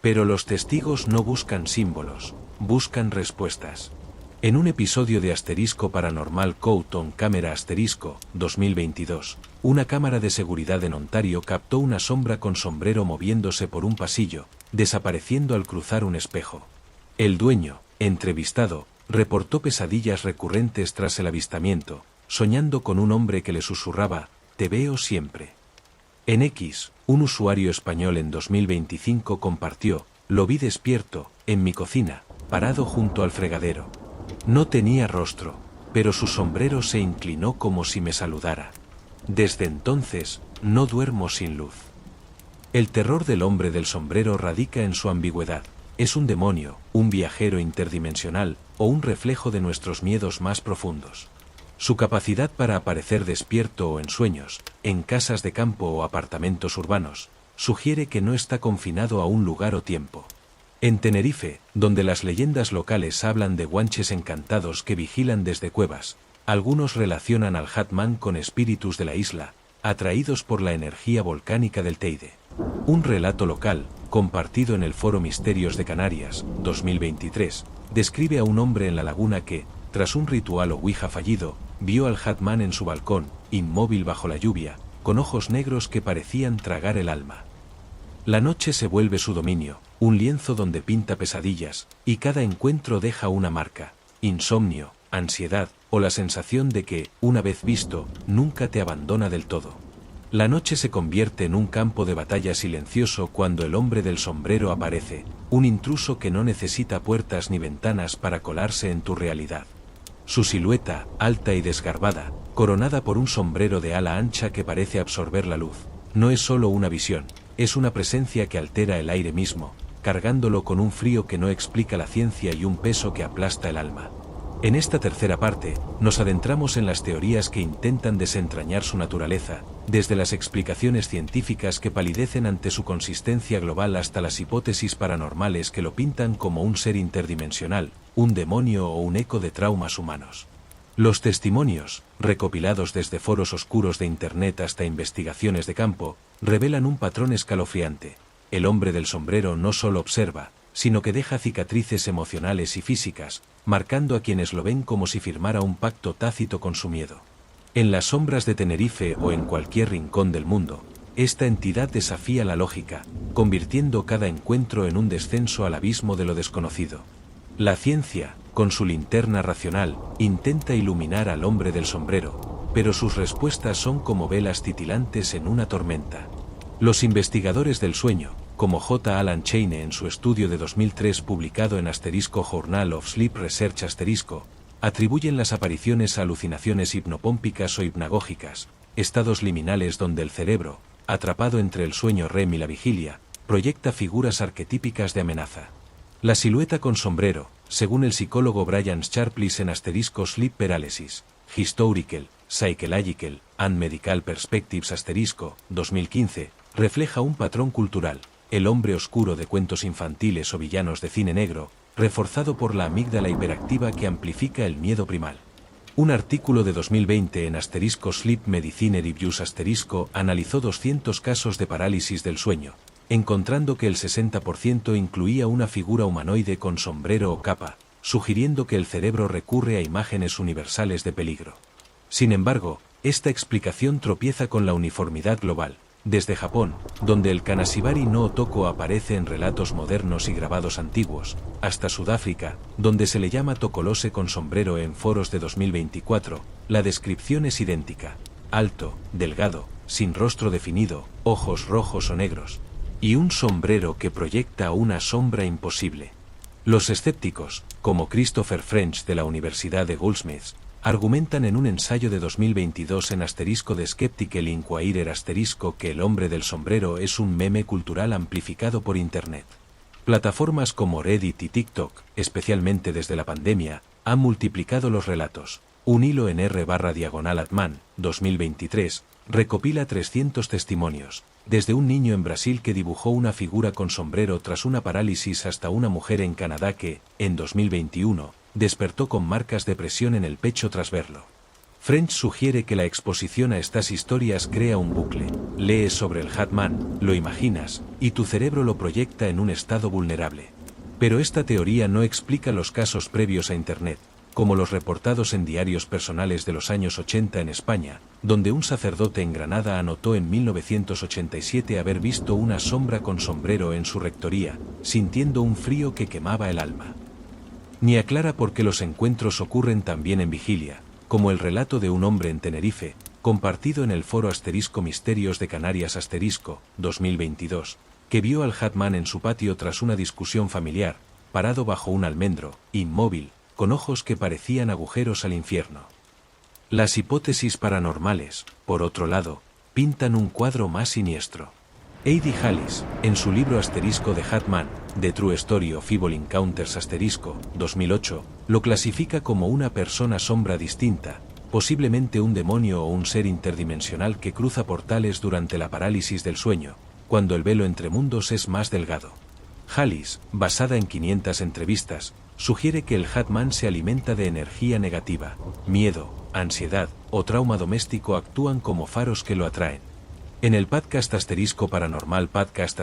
Pero los testigos no buscan símbolos, buscan respuestas. En un episodio de Asterisco Paranormal Code on Camera Asterisco, 2022, una cámara de seguridad en Ontario captó una sombra con sombrero moviéndose por un pasillo, desapareciendo al cruzar un espejo. El dueño, entrevistado, reportó pesadillas recurrentes tras el avistamiento, soñando con un hombre que le susurraba, «Te veo siempre». En X, un usuario español en 2025 compartió, «Lo vi despierto, en mi cocina, parado junto al fregadero. No tenía rostro, pero su sombrero se inclinó como si me saludara. Desde entonces, no duermo sin luz». El terror del hombre del sombrero radica en su ambigüedad. Es un demonio, un viajero interdimensional o un reflejo de nuestros miedos más profundos. Su capacidad para aparecer despierto o en sueños, en casas de campo o apartamentos urbanos, sugiere que no está confinado a un lugar o tiempo. En Tenerife, donde las leyendas locales hablan de guanches encantados que vigilan desde cuevas, algunos relacionan al Hatman con espíritus de la isla, atraídos por la energía volcánica del Teide. Un relato local, compartido en el Foro Misterios de Canarias, 2023, describe a un hombre en la laguna que, tras un ritual o ouija fallido, vio al Hatman en su balcón, inmóvil bajo la lluvia, con ojos negros que parecían tragar el alma. La noche se vuelve su dominio, un lienzo donde pinta pesadillas, y cada encuentro deja una marca, insomnio, ansiedad o la sensación de que, una vez visto, nunca te abandona del todo. La noche se convierte en un campo de batalla silencioso cuando el hombre del sombrero aparece, un intruso que no necesita puertas ni ventanas para colarse en tu realidad. Su silueta, alta y desgarbada, coronada por un sombrero de ala ancha que parece absorber la luz, no es solo una visión, es una presencia que altera el aire mismo, cargándolo con un frío que no explica la ciencia y un peso que aplasta el alma. En esta tercera parte, nos adentramos en las teorías que intentan desentrañar su naturaleza, desde las explicaciones científicas que palidecen ante su consistencia global hasta las hipótesis paranormales que lo pintan como un ser interdimensional, un demonio o un eco de traumas humanos. Los testimonios, recopilados desde foros oscuros de Internet hasta investigaciones de campo, revelan un patrón escalofriante. El hombre del sombrero no solo observa, sino que deja cicatrices emocionales y físicas, marcando a quienes lo ven como si firmara un pacto tácito con su miedo. En las sombras de Tenerife o en cualquier rincón del mundo, esta entidad desafía la lógica, convirtiendo cada encuentro en un descenso al abismo de lo desconocido. La ciencia, con su linterna racional, intenta iluminar al hombre del sombrero, pero sus respuestas son como velas titilantes en una tormenta. Los investigadores del sueño, como J. Alan Chaine en su estudio de 2003 publicado en *Journal of Sleep Research*, atribuyen las apariciones a alucinaciones hipnopómpicas o hipnagógicas, estados liminales donde el cerebro, atrapado entre el sueño REM y la vigilia, proyecta figuras arquetípicas de amenaza. La silueta con sombrero, según el psicólogo Brian Sharpless en *Sleep Paralysis, Historical, Psychological and Medical Perspectives*, 2015, refleja un patrón cultural, el hombre oscuro de cuentos infantiles o villanos de cine negro, reforzado por la amígdala hiperactiva que amplifica el miedo primal. Un artículo de 2020 en *Sleep Medicine Reviews* analizó 200 casos de parálisis del sueño, encontrando que el 60% incluía una figura humanoide con sombrero o capa, sugiriendo que el cerebro recurre a imágenes universales de peligro. Sin embargo, esta explicación tropieza con la uniformidad global, desde Japón, donde el Kanashibari no Otoko aparece en relatos modernos y grabados antiguos, hasta Sudáfrica, donde se le llama tokolose con sombrero en foros de 2024, la descripción es idéntica: alto, delgado, sin rostro definido, ojos rojos o negros, y un sombrero que proyecta una sombra imposible. Los escépticos, como Christopher French de la Universidad de Goldsmiths, argumentan en un ensayo de 2022 en *The Skeptical Inquirer* que el hombre del sombrero es un meme cultural amplificado por Internet. Plataformas como Reddit y TikTok, especialmente desde la pandemia, han multiplicado los relatos. Un hilo en r/@man, 2023, recopila 300 testimonios, desde un niño en Brasil que dibujó una figura con sombrero tras una parálisis hasta una mujer en Canadá que, en 2021, despertó con marcas de presión en el pecho tras verlo. French sugiere que la exposición a estas historias crea un bucle. Lees sobre el Hatman, lo imaginas, y tu cerebro lo proyecta en un estado vulnerable. Pero esta teoría no explica los casos previos a Internet, como los reportados en diarios personales de los años 80 en España, donde un sacerdote en Granada anotó en 1987 haber visto una sombra con sombrero en su rectoría, sintiendo un frío que quemaba el alma. Ni aclara por qué los encuentros ocurren también en vigilia, como el relato de un hombre en Tenerife, compartido en el foro *Misterios de Canarias *2022, que vio al Hatman en su patio tras una discusión familiar, parado bajo un almendro, inmóvil, con ojos que parecían agujeros al infierno. Las hipótesis paranormales, por otro lado, pintan un cuadro más siniestro. A.D. Hallis, en su libro *The Hatman, The True Story of Evil Encounters *2008, lo clasifica como una persona sombra distinta, posiblemente un demonio o un ser interdimensional que cruza portales durante la parálisis del sueño, cuando el velo entre mundos es más delgado. Hallis, basada en 500 entrevistas, sugiere que el Hatman se alimenta de energía negativa, miedo, ansiedad o trauma doméstico actúan como faros que lo atraen. En el podcast Paranormal Podcast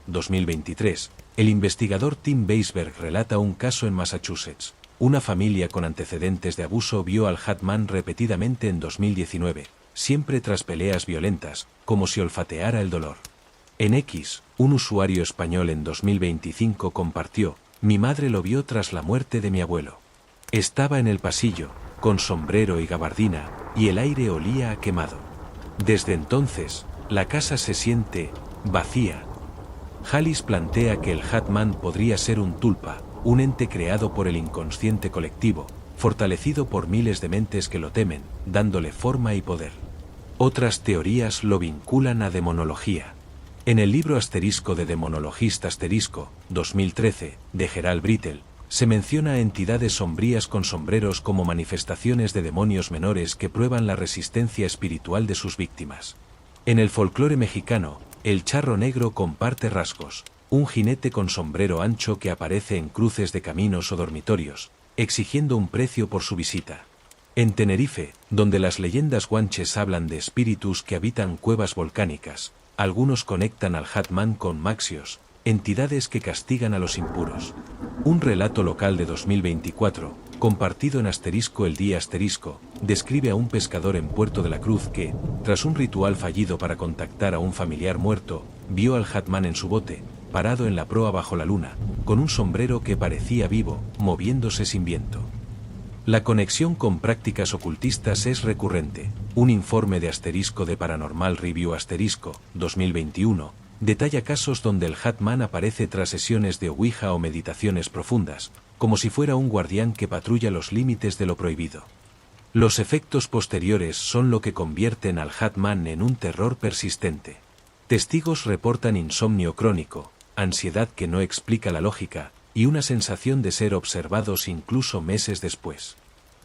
2023, el investigador Tim Weisberg relata un caso en Massachusetts. Una familia con antecedentes de abuso vio al Hatman repetidamente en 2019, siempre tras peleas violentas, como si olfateara el dolor. En X, un usuario español en 2025 compartió: "Mi madre lo vio tras la muerte de mi abuelo. Estaba en el pasillo, con sombrero y gabardina, y el aire olía a quemado. Desde entonces, la casa se siente vacía. Hallis plantea que el Hat-Man podría ser un tulpa, un ente creado por el inconsciente colectivo, fortalecido por miles de mentes que lo temen, dándole forma y poder. Otras teorías lo vinculan a demonología. En el libro Asterisco de Demonologista Asterisco, 2013, de Gerald Brittle, se menciona a entidades sombrías con sombreros como manifestaciones de demonios menores que prueban la resistencia espiritual de sus víctimas. En el folclore mexicano, el charro negro comparte rasgos, un jinete con sombrero ancho que aparece en cruces de caminos o dormitorios, exigiendo un precio por su visita. En Tenerife, donde las leyendas guanches hablan de espíritus que habitan cuevas volcánicas, algunos conectan al Hat-Man con Maxios, entidades que castigan a los impuros. Un relato local de 2024, compartido en Asterisco el día Asterisco, describe a un pescador en Puerto de la Cruz que, tras un ritual fallido para contactar a un familiar muerto, vio al Hat-Man en su bote, parado en la proa bajo la luna, con un sombrero que parecía vivo, moviéndose sin viento. La conexión con prácticas ocultistas es recurrente. Un informe de Asterisco de Paranormal Review Asterisco, 2021, detalla casos donde el Hat-Man aparece tras sesiones de Ouija o meditaciones profundas, como si fuera un guardián que patrulla los límites de lo prohibido. Los efectos posteriores son lo que convierten al Hat-Man en un terror persistente. Testigos reportan insomnio crónico, ansiedad que no explica la lógica, y una sensación de ser observados incluso meses después.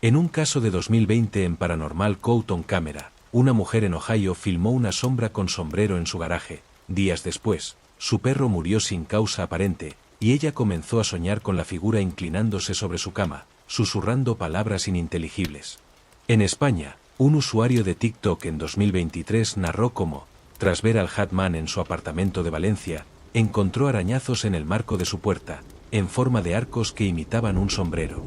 En un caso de 2020 en Paranormal Code on Camera, una mujer en Ohio filmó una sombra con sombrero en su garaje. Días después, su perro murió sin causa aparente, y ella comenzó a soñar con la figura inclinándose sobre su cama, susurrando palabras ininteligibles. En España, un usuario de TikTok en 2023 narró cómo, tras ver al Hat-Man en su apartamento de Valencia, encontró arañazos en el marco de su puerta, en forma de arcos que imitaban un sombrero.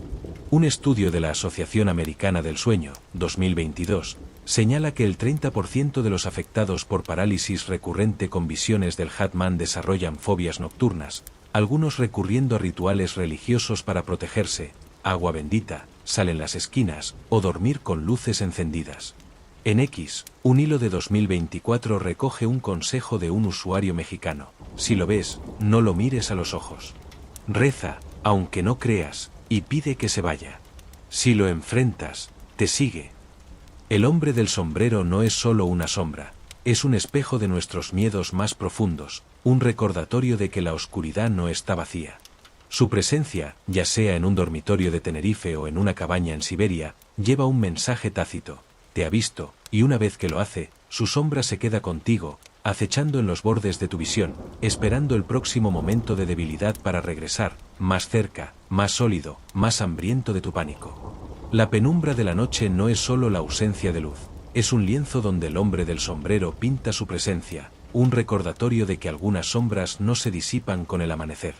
Un estudio de la Asociación Americana del Sueño, 2022, señala que el 30% de los afectados por parálisis recurrente con visiones del Hat-Man desarrollan fobias nocturnas, algunos recurriendo a rituales religiosos para protegerse, agua bendita, sal en las esquinas, o dormir con luces encendidas. En X, un hilo de 2024 recoge un consejo de un usuario mexicano: si lo ves, no lo mires a los ojos. Reza, aunque no creas, y pide que se vaya. Si lo enfrentas, te sigue. El hombre del sombrero no es solo una sombra, es un espejo de nuestros miedos más profundos, un recordatorio de que la oscuridad no está vacía. Su presencia, ya sea en un dormitorio de Tenerife o en una cabaña en Siberia, lleva un mensaje tácito: te ha visto, y una vez que lo hace, su sombra se queda contigo, acechando en los bordes de tu visión, esperando el próximo momento de debilidad para regresar, más cerca, más sólido, más hambriento de tu pánico. La penumbra de la noche no es solo la ausencia de luz, es un lienzo donde el hombre del sombrero pinta su presencia, un recordatorio de que algunas sombras no se disipan con el amanecer.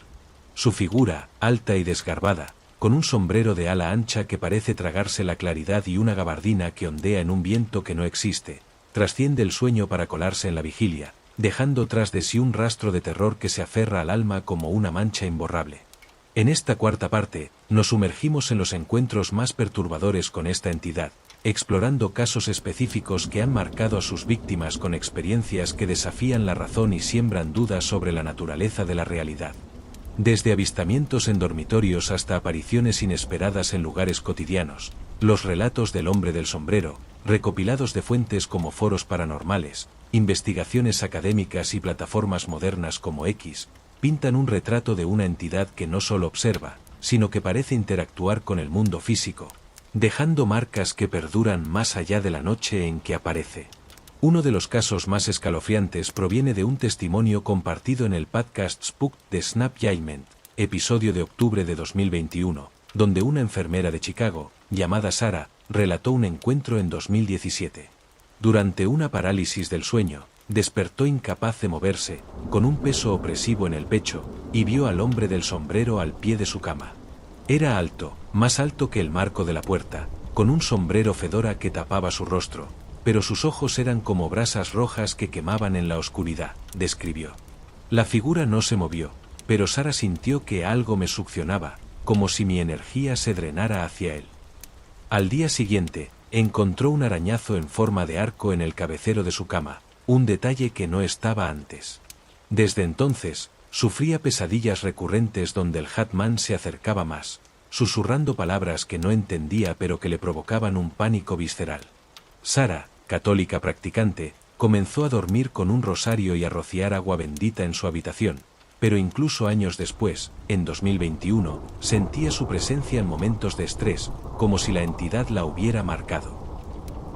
Su figura, alta y desgarbada, con un sombrero de ala ancha que parece tragarse la claridad y una gabardina que ondea en un viento que no existe, trasciende el sueño para colarse en la vigilia, dejando tras de sí un rastro de terror que se aferra al alma como una mancha imborrable. En esta cuarta parte, nos sumergimos en los encuentros más perturbadores con esta entidad, explorando casos específicos que han marcado a sus víctimas con experiencias que desafían la razón y siembran dudas sobre la naturaleza de la realidad. Desde avistamientos en dormitorios hasta apariciones inesperadas en lugares cotidianos, los relatos del hombre del sombrero, recopilados de fuentes como foros paranormales, investigaciones académicas y plataformas modernas como X, pintan un retrato de una entidad que no solo observa, sino que parece interactuar con el mundo físico, dejando marcas que perduran más allá de la noche en que aparece. Uno de los casos más escalofriantes proviene de un testimonio compartido en el podcast Spooked de Snap Judgment, episodio de octubre de 2021, donde una enfermera de Chicago, llamada Sarah, relató un encuentro en 2017. Durante una parálisis del sueño, despertó incapaz de moverse, con un peso opresivo en el pecho, y vio al hombre del sombrero al pie de su cama. Era alto, más alto que el marco de la puerta, con un sombrero fedora que tapaba su rostro, pero sus ojos eran como brasas rojas que quemaban en la oscuridad, describió. La figura no se movió, pero Sarah sintió que algo me succionaba, como si mi energía se drenara hacia él. Al día siguiente, encontró un arañazo en forma de arco en el cabecero de su cama, un detalle que no estaba antes. Desde entonces, sufría pesadillas recurrentes donde el Hatman se acercaba más, susurrando palabras que no entendía pero que le provocaban un pánico visceral. Sara, católica practicante, comenzó a dormir con un rosario y a rociar agua bendita en su habitación, pero incluso años después, en 2021, sentía su presencia en momentos de estrés, como si la entidad la hubiera marcado.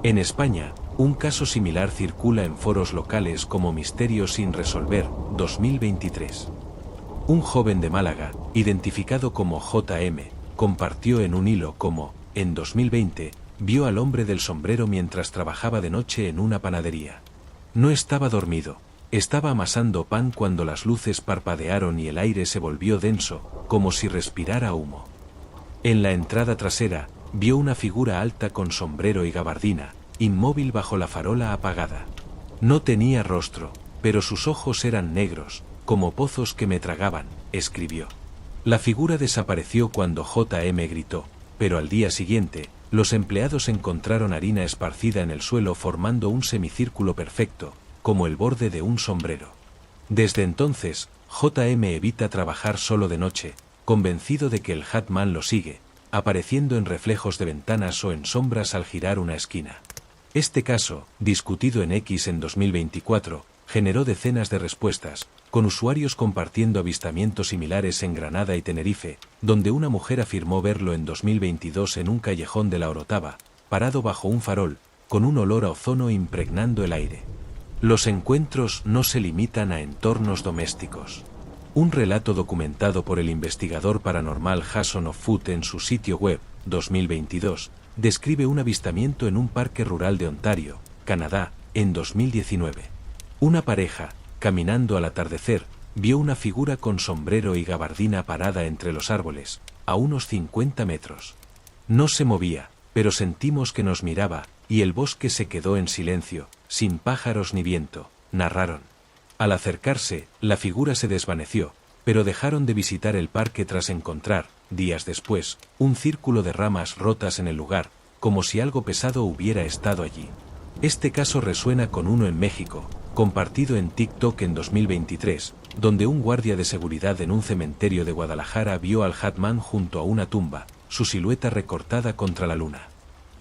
En España, un caso similar circula en foros locales como Misterio sin resolver, 2023. Un joven de Málaga, identificado como JM, compartió en un hilo cómo, en 2020, vio al hombre del sombrero mientras trabajaba de noche en una panadería. No estaba dormido, estaba amasando pan cuando las luces parpadearon y el aire se volvió denso, como si respirara humo. En la entrada trasera, vio una figura alta con sombrero y gabardina, inmóvil bajo la farola apagada. No tenía rostro, pero sus ojos eran negros, como pozos que me tragaban, escribió. La figura desapareció cuando JM gritó, pero al día siguiente, los empleados encontraron harina esparcida en el suelo formando un semicírculo perfecto, como el borde de un sombrero. Desde entonces, JM evita trabajar solo de noche, convencido de que el Hatman lo sigue, apareciendo en reflejos de ventanas o en sombras al girar una esquina. Este caso, discutido en X en 2024, generó decenas de respuestas, con usuarios compartiendo avistamientos similares en Granada y Tenerife, donde una mujer afirmó verlo en 2022 en un callejón de la Orotava, parado bajo un farol, con un olor a ozono impregnando el aire. Los encuentros no se limitan a entornos domésticos. Un relato documentado por el investigador paranormal Jason of Foot en su sitio web, 2022, describe un avistamiento en un parque rural de Ontario, Canadá, en 2019. Una pareja, caminando al atardecer, vio una figura con sombrero y gabardina parada entre los árboles, a unos 50 metros. No se movía, pero sentimos que nos miraba, y el bosque se quedó en silencio, sin pájaros ni viento, narraron. Al acercarse, la figura se desvaneció, pero dejaron de visitar el parque tras encontrar, días después, un círculo de ramas rotas en el lugar, como si algo pesado hubiera estado allí. Este caso resuena con uno en México, compartido en TikTok en 2023, donde un guardia de seguridad en un cementerio de Guadalajara vio al Hatman junto a una tumba, su silueta recortada contra la luna.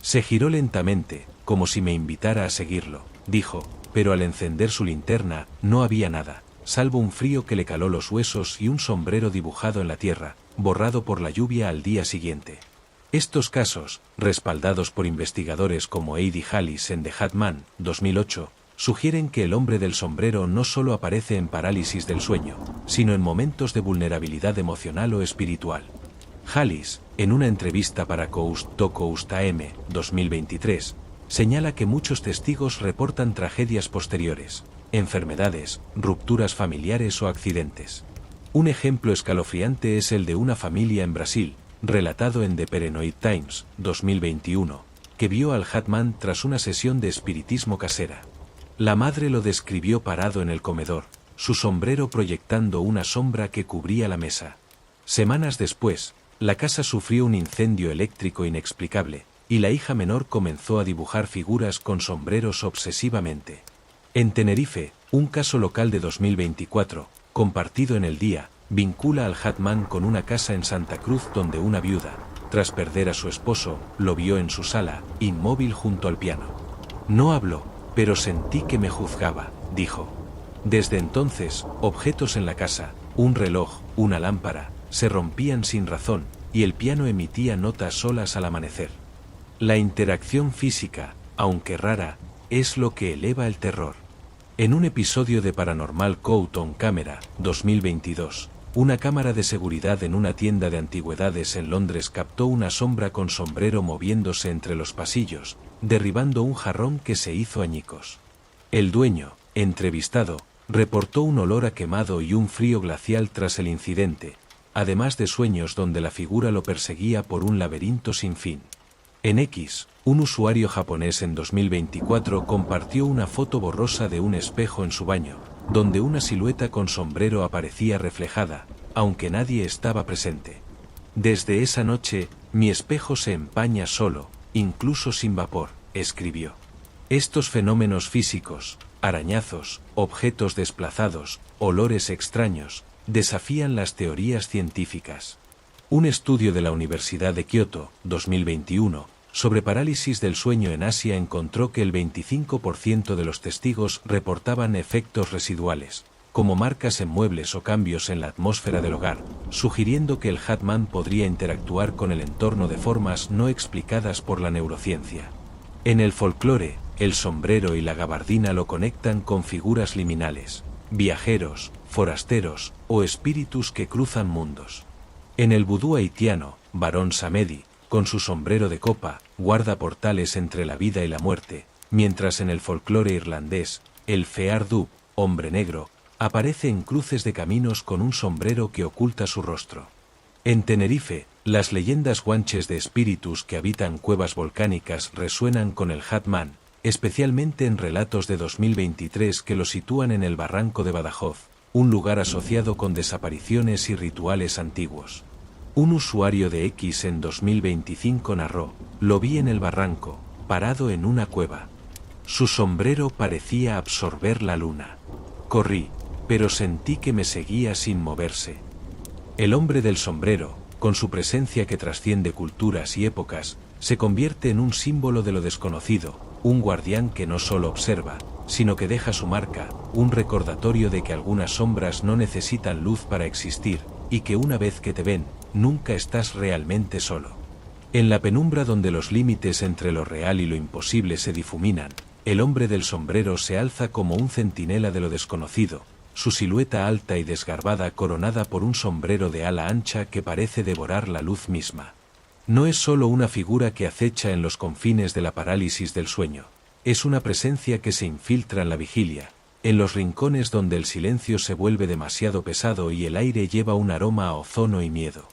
Se giró lentamente, como si me invitara a seguirlo, dijo, pero al encender su linterna, no había nada, salvo un frío que le caló los huesos y un sombrero dibujado en la tierra, borrado por la lluvia al día siguiente. Estos casos, respaldados por investigadores como Heidi Hallis en The Hatman, 2008, sugieren que el hombre del sombrero no solo aparece en parálisis del sueño, sino en momentos de vulnerabilidad emocional o espiritual. Hallis, en una entrevista para Coast to Coast AM, 2023, señala que muchos testigos reportan tragedias posteriores, enfermedades, rupturas familiares o accidentes. Un ejemplo escalofriante es el de una familia en Brasil, relatado en The Paranoid Times, 2021, que vio al Hatman tras una sesión de espiritismo casera. La madre lo describió parado en el comedor, su sombrero proyectando una sombra que cubría la mesa. Semanas después, la casa sufrió un incendio eléctrico inexplicable, y la hija menor comenzó a dibujar figuras con sombreros obsesivamente. En Tenerife, un caso local de 2024, compartido en El Día, vincula al Hatman con una casa en Santa Cruz donde una viuda, tras perder a su esposo, lo vio en su sala, inmóvil junto al piano. No habló, pero sentí que me juzgaba, dijo. Desde entonces, objetos en la casa, un reloj, una lámpara, se rompían sin razón, y el piano emitía notas solas al amanecer. La interacción física, aunque rara, es lo que eleva el terror. En un episodio de Paranormal Caught on Camera, 2022, una cámara de seguridad en una tienda de antigüedades en Londres captó una sombra con sombrero moviéndose entre los pasillos, derribando un jarrón que se hizo añicos. El dueño, entrevistado, reportó un olor a quemado y un frío glacial tras el incidente, además de sueños donde la figura lo perseguía por un laberinto sin fin. En X, un usuario japonés en 2024 compartió una foto borrosa de un espejo en su baño, donde una silueta con sombrero aparecía reflejada, aunque nadie estaba presente. Desde esa noche, mi espejo se empaña solo, incluso sin vapor, escribió. Estos fenómenos físicos, arañazos, objetos desplazados, olores extraños, desafían las teorías científicas. Un estudio de la Universidad de Kioto, 2021, sobre parálisis del sueño en Asia encontró que el 25% de los testigos reportaban efectos residuales, como marcas en muebles o cambios en la atmósfera del hogar, sugiriendo que el Hatman podría interactuar con el entorno de formas no explicadas por la neurociencia. En el folclore, el sombrero y la gabardina lo conectan con figuras liminales, viajeros, forasteros o espíritus que cruzan mundos. En el vudú haitiano, Barón Samedi, con su sombrero de copa, guarda portales entre la vida y la muerte, mientras en el folclore irlandés, el Feardú, hombre negro, aparece en cruces de caminos con un sombrero que oculta su rostro. En Tenerife, las leyendas guanches de espíritus que habitan cuevas volcánicas resuenan con el Hatman, especialmente en relatos de 2023 que lo sitúan en el barranco de Badajoz, un lugar asociado con desapariciones y rituales antiguos. Un usuario de X en 2025 narró: lo vi en el barranco, parado en una cueva. Su sombrero parecía absorber la luna. Corrí, pero sentí que me seguía sin moverse. El hombre del sombrero, con su presencia que trasciende culturas y épocas, se convierte en un símbolo de lo desconocido, un guardián que no solo observa, sino que deja su marca, un recordatorio de que algunas sombras no necesitan luz para existir, y que una vez que te ven, nunca estás realmente solo. En la penumbra donde los límites entre lo real y lo imposible se difuminan, el hombre del sombrero se alza como un centinela de lo desconocido, su silueta alta y desgarbada coronada por un sombrero de ala ancha que parece devorar la luz misma. No es solo una figura que acecha en los confines de la parálisis del sueño, es una presencia que se infiltra en la vigilia, en los rincones donde el silencio se vuelve demasiado pesado y el aire lleva un aroma a ozono y miedo.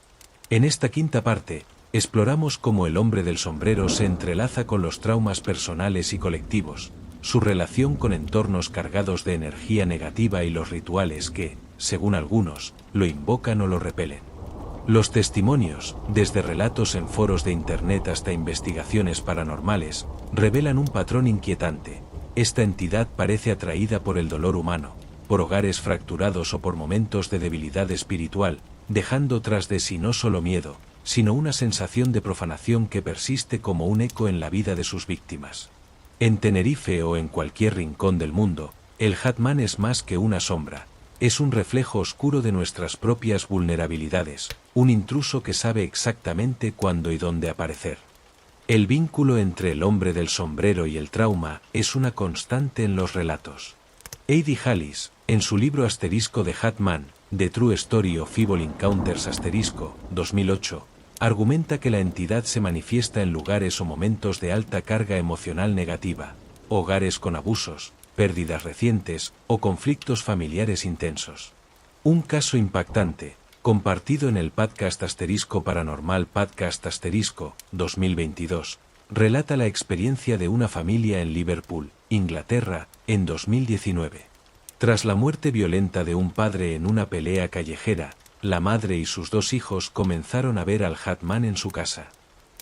En esta quinta parte, exploramos cómo el hombre del sombrero se entrelaza con los traumas personales y colectivos, su relación con entornos cargados de energía negativa y los rituales que, según algunos, lo invocan o lo repelen. Los testimonios, desde relatos en foros de internet hasta investigaciones paranormales, revelan un patrón inquietante. Esta entidad parece atraída por el dolor humano, por hogares fracturados o por momentos de debilidad espiritual, dejando tras de sí no solo miedo, sino una sensación de profanación que persiste como un eco en la vida de sus víctimas. En Tenerife o en cualquier rincón del mundo, el Hatman es más que una sombra, es un reflejo oscuro de nuestras propias vulnerabilidades, un intruso que sabe exactamente cuándo y dónde aparecer. El vínculo entre el hombre del sombrero y el trauma es una constante en los relatos. Heidi Halis, en su libro Asterisco de Hatman, The True Story of Evil Encounters Asterisco, 2008, argumenta que la entidad se manifiesta en lugares o momentos de alta carga emocional negativa, hogares con abusos, pérdidas recientes o conflictos familiares intensos. Un caso impactante, compartido en el podcast Asterisco Paranormal Podcast Asterisco, 2022, relata la experiencia de una familia en Liverpool, Inglaterra, en 2019. Tras la muerte violenta de un padre en una pelea callejera, la madre y sus dos hijos comenzaron a ver al Hatman en su casa.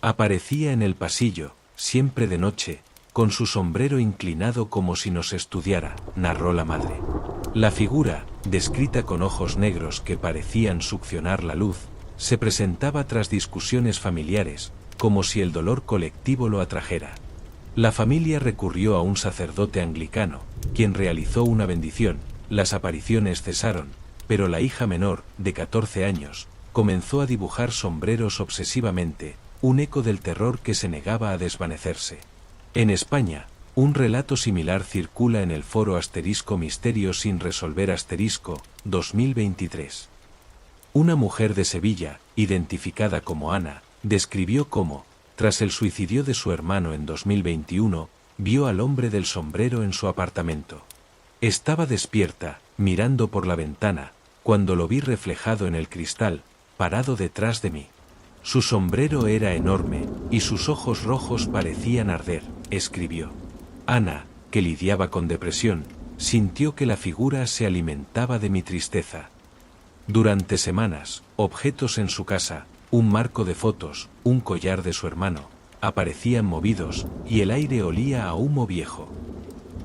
Aparecía en el pasillo, siempre de noche, con su sombrero inclinado como si nos estudiara, narró la madre. La figura, descrita con ojos negros que parecían succionar la luz, se presentaba tras discusiones familiares, como si el dolor colectivo lo atrajera. La familia recurrió a un sacerdote anglicano, quien realizó una bendición, las apariciones cesaron, pero la hija menor, de 14 años, comenzó a dibujar sombreros obsesivamente, un eco del terror que se negaba a desvanecerse. En España, un relato similar circula en el foro Asterisco Misterio sin resolver Asterisco, 2023. Una mujer de Sevilla, identificada como Ana, describió cómo, tras el suicidio de su hermano en 2021, vio al hombre del sombrero en su apartamento. Estaba despierta, mirando por la ventana, cuando lo vi reflejado en el cristal, parado detrás de mí. Su sombrero era enorme, y sus ojos rojos parecían arder, escribió. Ana, que lidiaba con depresión, sintió que la figura se alimentaba de mi tristeza. Durante semanas, objetos en su casa, un marco de fotos, un collar de su hermano, aparecían movidos, y el aire olía a humo viejo.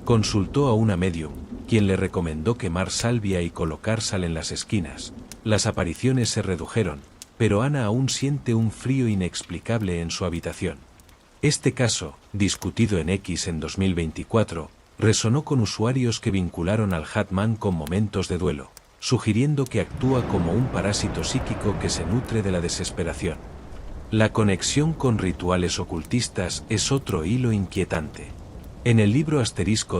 Consultó a una medium, quien le recomendó quemar salvia y colocar sal en las esquinas. Las apariciones se redujeron, pero Ana aún siente un frío inexplicable en su habitación. Este caso, discutido en X en 2024, resonó con usuarios que vincularon al Hatman con momentos de duelo, sugiriendo que actúa como un parásito psíquico que se nutre de la desesperación. La conexión con rituales ocultistas es otro hilo inquietante. En el libro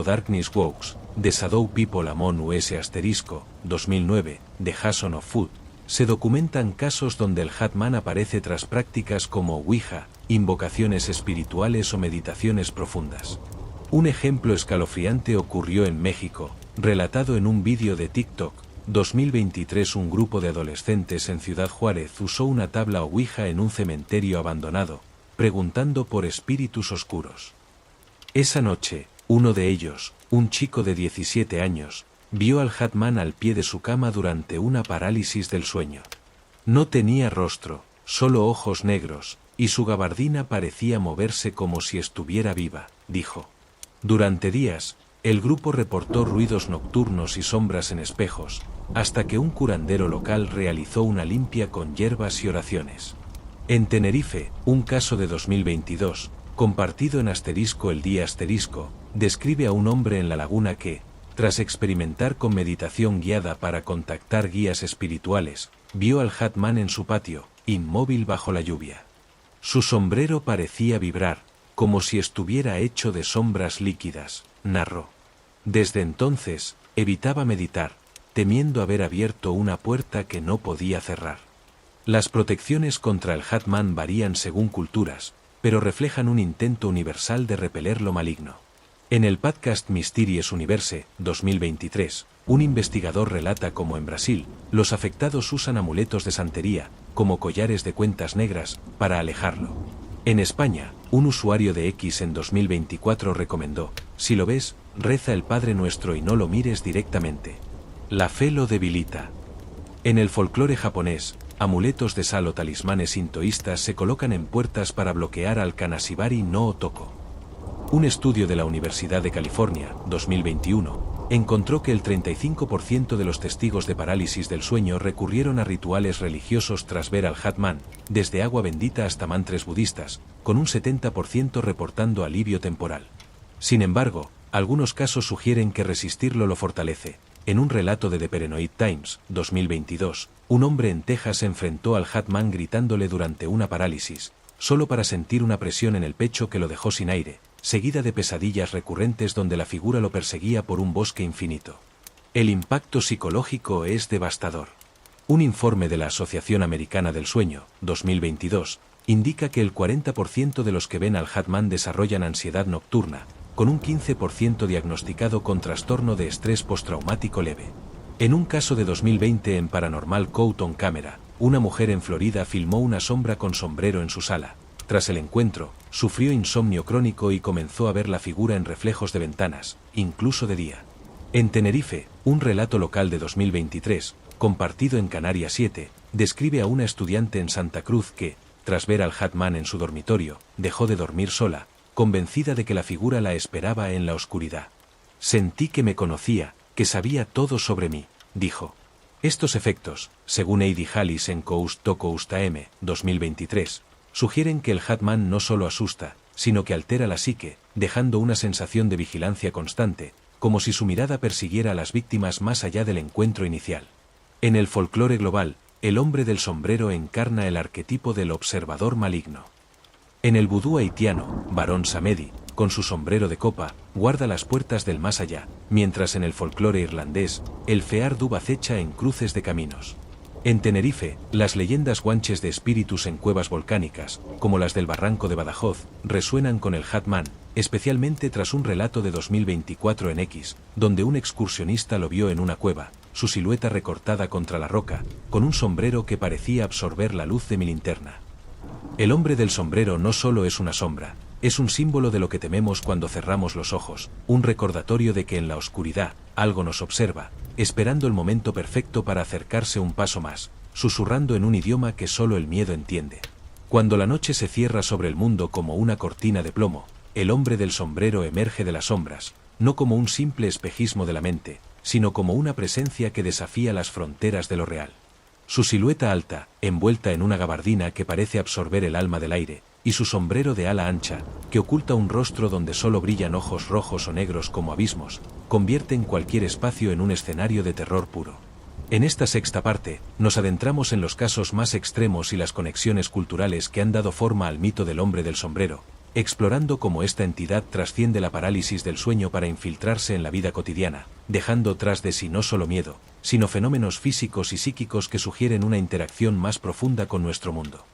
Darkness Walks, The Shadow People Among Us 2009, de Jason of Food, se documentan casos donde el Hatman aparece tras prácticas como Ouija, invocaciones espirituales o meditaciones profundas. Un ejemplo escalofriante ocurrió en México, relatado en un vídeo de TikTok. 2023 un grupo de adolescentes en Ciudad Juárez usó una tabla Ouija en un cementerio abandonado, preguntando por espíritus oscuros. Esa noche, uno de ellos, un chico de 17 años, vio al Hatman al pie de su cama durante una parálisis del sueño. No tenía rostro, solo ojos negros, y su gabardina parecía moverse como si estuviera viva, dijo. Durante días, el grupo reportó ruidos nocturnos y sombras en espejos, hasta que un curandero local realizó una limpia con hierbas y oraciones. En Tenerife, un caso de 2022, compartido en El Día describe a un hombre en la laguna que, tras experimentar con meditación guiada para contactar guías espirituales, vio al Hatman en su patio, inmóvil bajo la lluvia. Su sombrero parecía vibrar, como si estuviera hecho de sombras líquidas, narró. Desde entonces, evitaba meditar, temiendo haber abierto una puerta que no podía cerrar. Las protecciones contra el Hatman varían según culturas, pero reflejan un intento universal de repeler lo maligno. En el podcast Mysterious Universe, 2023, un investigador relata cómo en Brasil, los afectados usan amuletos de santería, como collares de cuentas negras, para alejarlo. En España, un usuario de X en 2024 recomendó, si lo ves, reza el Padre Nuestro y no lo mires directamente. La fe lo debilita. En el folclore japonés, amuletos de sal o talismanes sintoístas se colocan en puertas para bloquear al Kanashibari no Otoko. Un estudio de la Universidad de California, 2021, encontró que el 35% de los testigos de parálisis del sueño recurrieron a rituales religiosos tras ver al Hatman, desde agua bendita hasta mantras budistas, con un 70% reportando alivio temporal. Sin embargo, algunos casos sugieren que resistirlo lo fortalece. En un relato de The Paranoid Times, 2022, un hombre en Texas se enfrentó al Hatman gritándole durante una parálisis, solo para sentir una presión en el pecho que lo dejó sin aire, seguida de pesadillas recurrentes donde la figura lo perseguía por un bosque infinito. El impacto psicológico es devastador. Un informe de la Asociación Americana del Sueño, 2022, indica que el 40% de los que ven al Hatman desarrollan ansiedad nocturna, con un 15% diagnosticado con trastorno de estrés postraumático leve. En un caso de 2020 en Paranormal Code on Camera, una mujer en Florida filmó una sombra con sombrero en su sala. Tras el encuentro, sufrió insomnio crónico y comenzó a ver la figura en reflejos de ventanas, incluso de día. En Tenerife, un relato local de 2023, compartido en Canarias 7, describe a una estudiante en Santa Cruz que, tras ver al Hatman en su dormitorio, dejó de dormir sola, convencida de que la figura la esperaba en la oscuridad. Sentí que me conocía, que sabía todo sobre mí, dijo. Estos efectos, según Heidi Hallis en Coast to Coast AM, 2023, sugieren que el Hatman no solo asusta, sino que altera la psique, dejando una sensación de vigilancia constante, como si su mirada persiguiera a las víctimas más allá del encuentro inicial. En el folclore global, el hombre del sombrero encarna el arquetipo del observador maligno. En el vudú haitiano, Barón Samedi, con su sombrero de copa, guarda las puertas del más allá, mientras en el folclore irlandés, el fear dub acecha en cruces de caminos. En Tenerife, las leyendas guanches de espíritus en cuevas volcánicas, como las del Barranco de Badajoz, resuenan con el Hatman, especialmente tras un relato de 2024 en X, donde un excursionista lo vio en una cueva, su silueta recortada contra la roca, con un sombrero que parecía absorber la luz de mi linterna. El hombre del sombrero no solo es una sombra, es un símbolo de lo que tememos cuando cerramos los ojos, un recordatorio de que en la oscuridad, algo nos observa, esperando el momento perfecto para acercarse un paso más, susurrando en un idioma que solo el miedo entiende. Cuando la noche se cierra sobre el mundo como una cortina de plomo, el hombre del sombrero emerge de las sombras, no como un simple espejismo de la mente, sino como una presencia que desafía las fronteras de lo real. Su silueta alta, envuelta en una gabardina que parece absorber el alma del aire, y su sombrero de ala ancha, que oculta un rostro donde solo brillan ojos rojos o negros como abismos, convierten cualquier espacio en un escenario de terror puro. En esta sexta parte, nos adentramos en los casos más extremos y las conexiones culturales que han dado forma al mito del hombre del sombrero, explorando cómo esta entidad trasciende la parálisis del sueño para infiltrarse en la vida cotidiana, dejando tras de sí no solo miedo, sino fenómenos físicos y psíquicos que sugieren una interacción más profunda con nuestro mundo.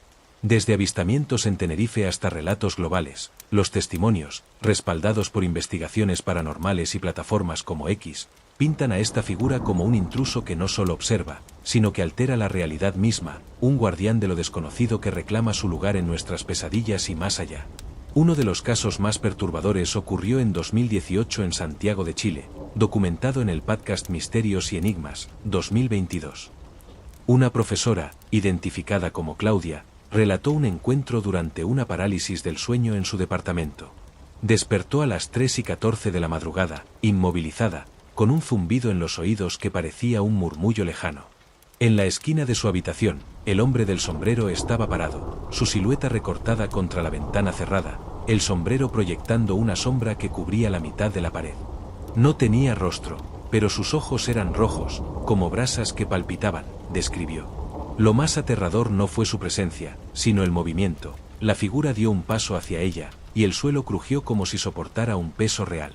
Desde avistamientos en Tenerife hasta relatos globales, los testimonios, respaldados por investigaciones paranormales y plataformas como X, pintan a esta figura como un intruso que no solo observa, sino que altera la realidad misma, un guardián de lo desconocido que reclama su lugar en nuestras pesadillas y más allá. Uno de los casos más perturbadores ocurrió en 2018 en Santiago de Chile, documentado en el podcast Misterios y Enigmas, 2022. Una profesora, identificada como Claudia, relató un encuentro durante una parálisis del sueño en su departamento. Despertó a las 3:14 de la madrugada, inmovilizada, con un zumbido en los oídos que parecía un murmullo lejano. En la esquina de su habitación, el hombre del sombrero estaba parado, su silueta recortada contra la ventana cerrada, el sombrero proyectando una sombra que cubría la mitad de la pared. No tenía rostro, pero sus ojos eran rojos, como brasas que palpitaban, describió. Lo más aterrador no fue su presencia, sino el movimiento. La figura dio un paso hacia ella, y el suelo crujió como si soportara un peso real.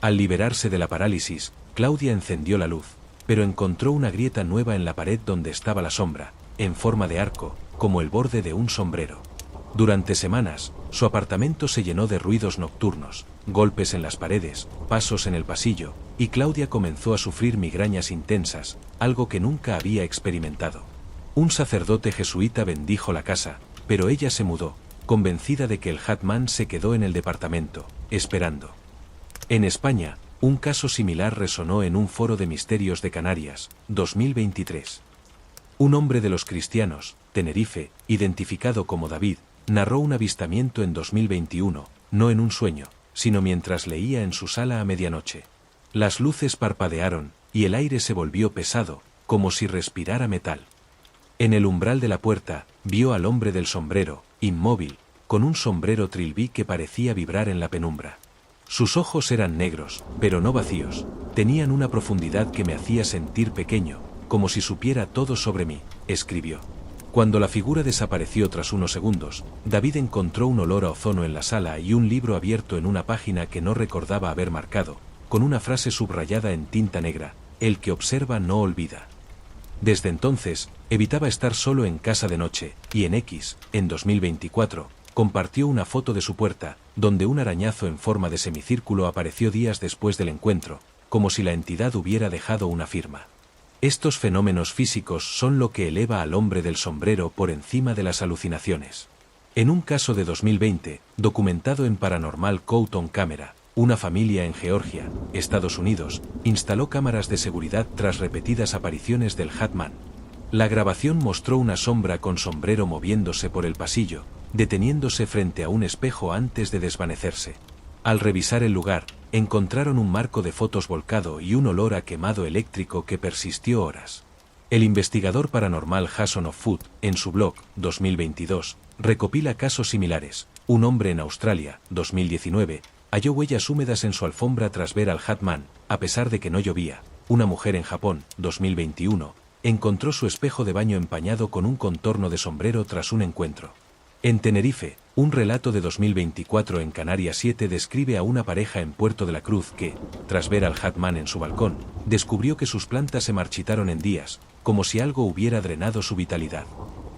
Al liberarse de la parálisis, Claudia encendió la luz, pero encontró una grieta nueva en la pared donde estaba la sombra, en forma de arco, como el borde de un sombrero. Durante semanas, su apartamento se llenó de ruidos nocturnos, golpes en las paredes, pasos en el pasillo, y Claudia comenzó a sufrir migrañas intensas, algo que nunca había experimentado. Un sacerdote jesuita bendijo la casa, pero ella se mudó, convencida de que el Hatman se quedó en el departamento, esperando. En España, un caso similar resonó en un foro de misterios de Canarias, 2023. Un hombre de los cristianos, Tenerife, identificado como David, narró un avistamiento en 2021, no en un sueño, sino mientras leía en su sala a medianoche. Las luces parpadearon, y el aire se volvió pesado, como si respirara metal. En el umbral de la puerta, vio al hombre del sombrero, inmóvil, con un sombrero trilbí que parecía vibrar en la penumbra. Sus ojos eran negros, pero no vacíos, tenían una profundidad que me hacía sentir pequeño, como si supiera todo sobre mí, escribió. Cuando la figura desapareció tras unos segundos, David encontró un olor a ozono en la sala y un libro abierto en una página que no recordaba haber marcado, con una frase subrayada en tinta negra: el que observa no olvida. Desde entonces, evitaba estar solo en casa de noche, y en X, en 2024, compartió una foto de su puerta, donde un arañazo en forma de semicírculo apareció días después del encuentro, como si la entidad hubiera dejado una firma. Estos fenómenos físicos son lo que eleva al hombre del sombrero por encima de las alucinaciones. En un caso de 2020, documentado en Paranormal Code on Camera, una familia en Georgia, Estados Unidos, instaló cámaras de seguridad tras repetidas apariciones del Hatman. La grabación mostró una sombra con sombrero moviéndose por el pasillo, deteniéndose frente a un espejo antes de desvanecerse. Al revisar el lugar, encontraron un marco de fotos volcado y un olor a quemado eléctrico que persistió horas. El investigador paranormal Jason of Foot, en su blog, 2022, recopila casos similares. Un hombre en Australia, 2019, halló huellas húmedas en su alfombra tras ver al Hatman, a pesar de que no llovía. Una mujer en Japón, 2021, encontró su espejo de baño empañado con un contorno de sombrero tras un encuentro. En Tenerife, un relato de 2024 en Canarias 7 describe a una pareja en Puerto de la Cruz que, tras ver al Hatman en su balcón, descubrió que sus plantas se marchitaron en días, como si algo hubiera drenado su vitalidad.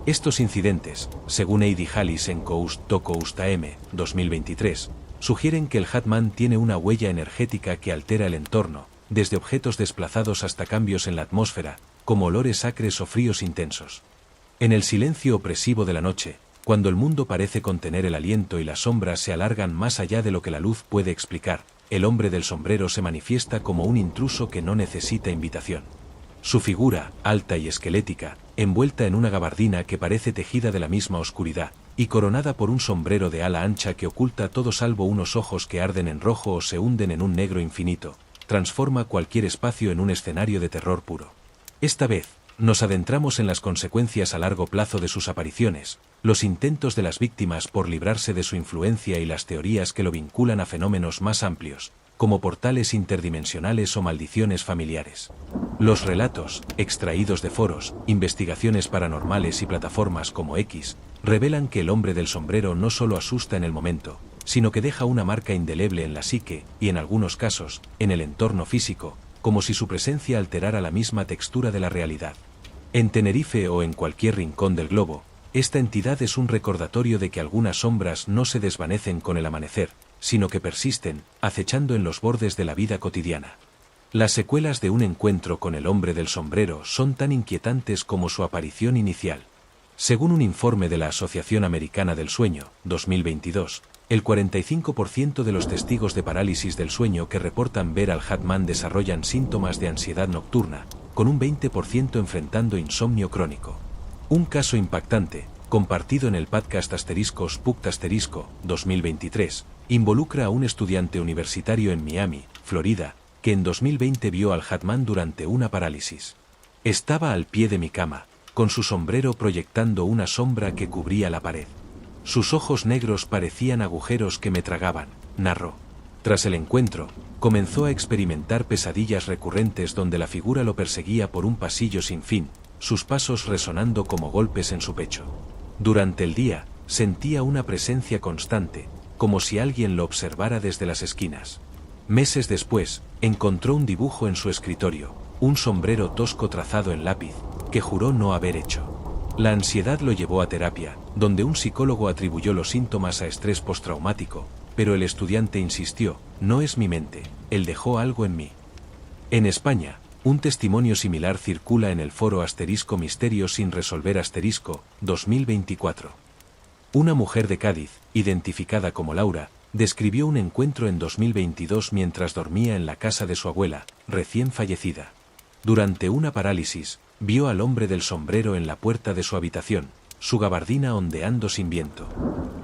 Estos incidentes, según Heidi Hallis en Coast to Coast AM, 2023, sugieren que el Hatman tiene una huella energética que altera el entorno, desde objetos desplazados hasta cambios en la atmósfera, como olores acres o fríos intensos. En el silencio opresivo de la noche, cuando el mundo parece contener el aliento y las sombras se alargan más allá de lo que la luz puede explicar, el hombre del sombrero se manifiesta como un intruso que no necesita invitación. Su figura, alta y esquelética, envuelta en una gabardina que parece tejida de la misma oscuridad, y coronada por un sombrero de ala ancha que oculta todo salvo unos ojos que arden en rojo o se hunden en un negro infinito, transforma cualquier espacio en un escenario de terror puro. Esta vez, nos adentramos en las consecuencias a largo plazo de sus apariciones, los intentos de las víctimas por librarse de su influencia y las teorías que lo vinculan a fenómenos más amplios, como portales interdimensionales o maldiciones familiares. Los relatos, extraídos de foros, investigaciones paranormales y plataformas como X, revelan que el hombre del sombrero no solo asusta en el momento, sino que deja una marca indeleble en la psique y, en algunos casos, en el entorno físico, como si su presencia alterara la misma textura de la realidad. En Tenerife o en cualquier rincón del globo, esta entidad es un recordatorio de que algunas sombras no se desvanecen con el amanecer, sino que persisten, acechando en los bordes de la vida cotidiana. Las secuelas de un encuentro con el hombre del sombrero son tan inquietantes como su aparición inicial. Según un informe de la Asociación Americana del Sueño, 2022, el 45% de los testigos de parálisis del sueño que reportan ver al Hatman desarrollan síntomas de ansiedad nocturna, con un 20% enfrentando insomnio crónico. Un caso impactante, compartido en el podcast *Spooked* 2023, involucra a un estudiante universitario en Miami, Florida, que en 2020 vio al Hatman durante una parálisis. Estaba al pie de mi cama, con su sombrero proyectando una sombra que cubría la pared. Sus ojos negros parecían agujeros que me tragaban, narró. Tras el encuentro, comenzó a experimentar pesadillas recurrentes donde la figura lo perseguía por un pasillo sin fin, sus pasos resonando como golpes en su pecho. Durante el día, sentía una presencia constante, como si alguien lo observara desde las esquinas. Meses después, encontró un dibujo en su escritorio, un sombrero tosco trazado en lápiz, que juró no haber hecho. La ansiedad lo llevó a terapia, donde un psicólogo atribuyó los síntomas a estrés postraumático, pero el estudiante insistió, no es mi mente, él dejó algo en mí. En España, un testimonio similar circula en el foro *Misterio sin resolver* 2024. Una mujer de Cádiz, identificada como Laura, describió un encuentro en 2022 mientras dormía en la casa de su abuela, recién fallecida. Durante una parálisis, vio al hombre del sombrero en la puerta de su habitación, su gabardina ondeando sin viento.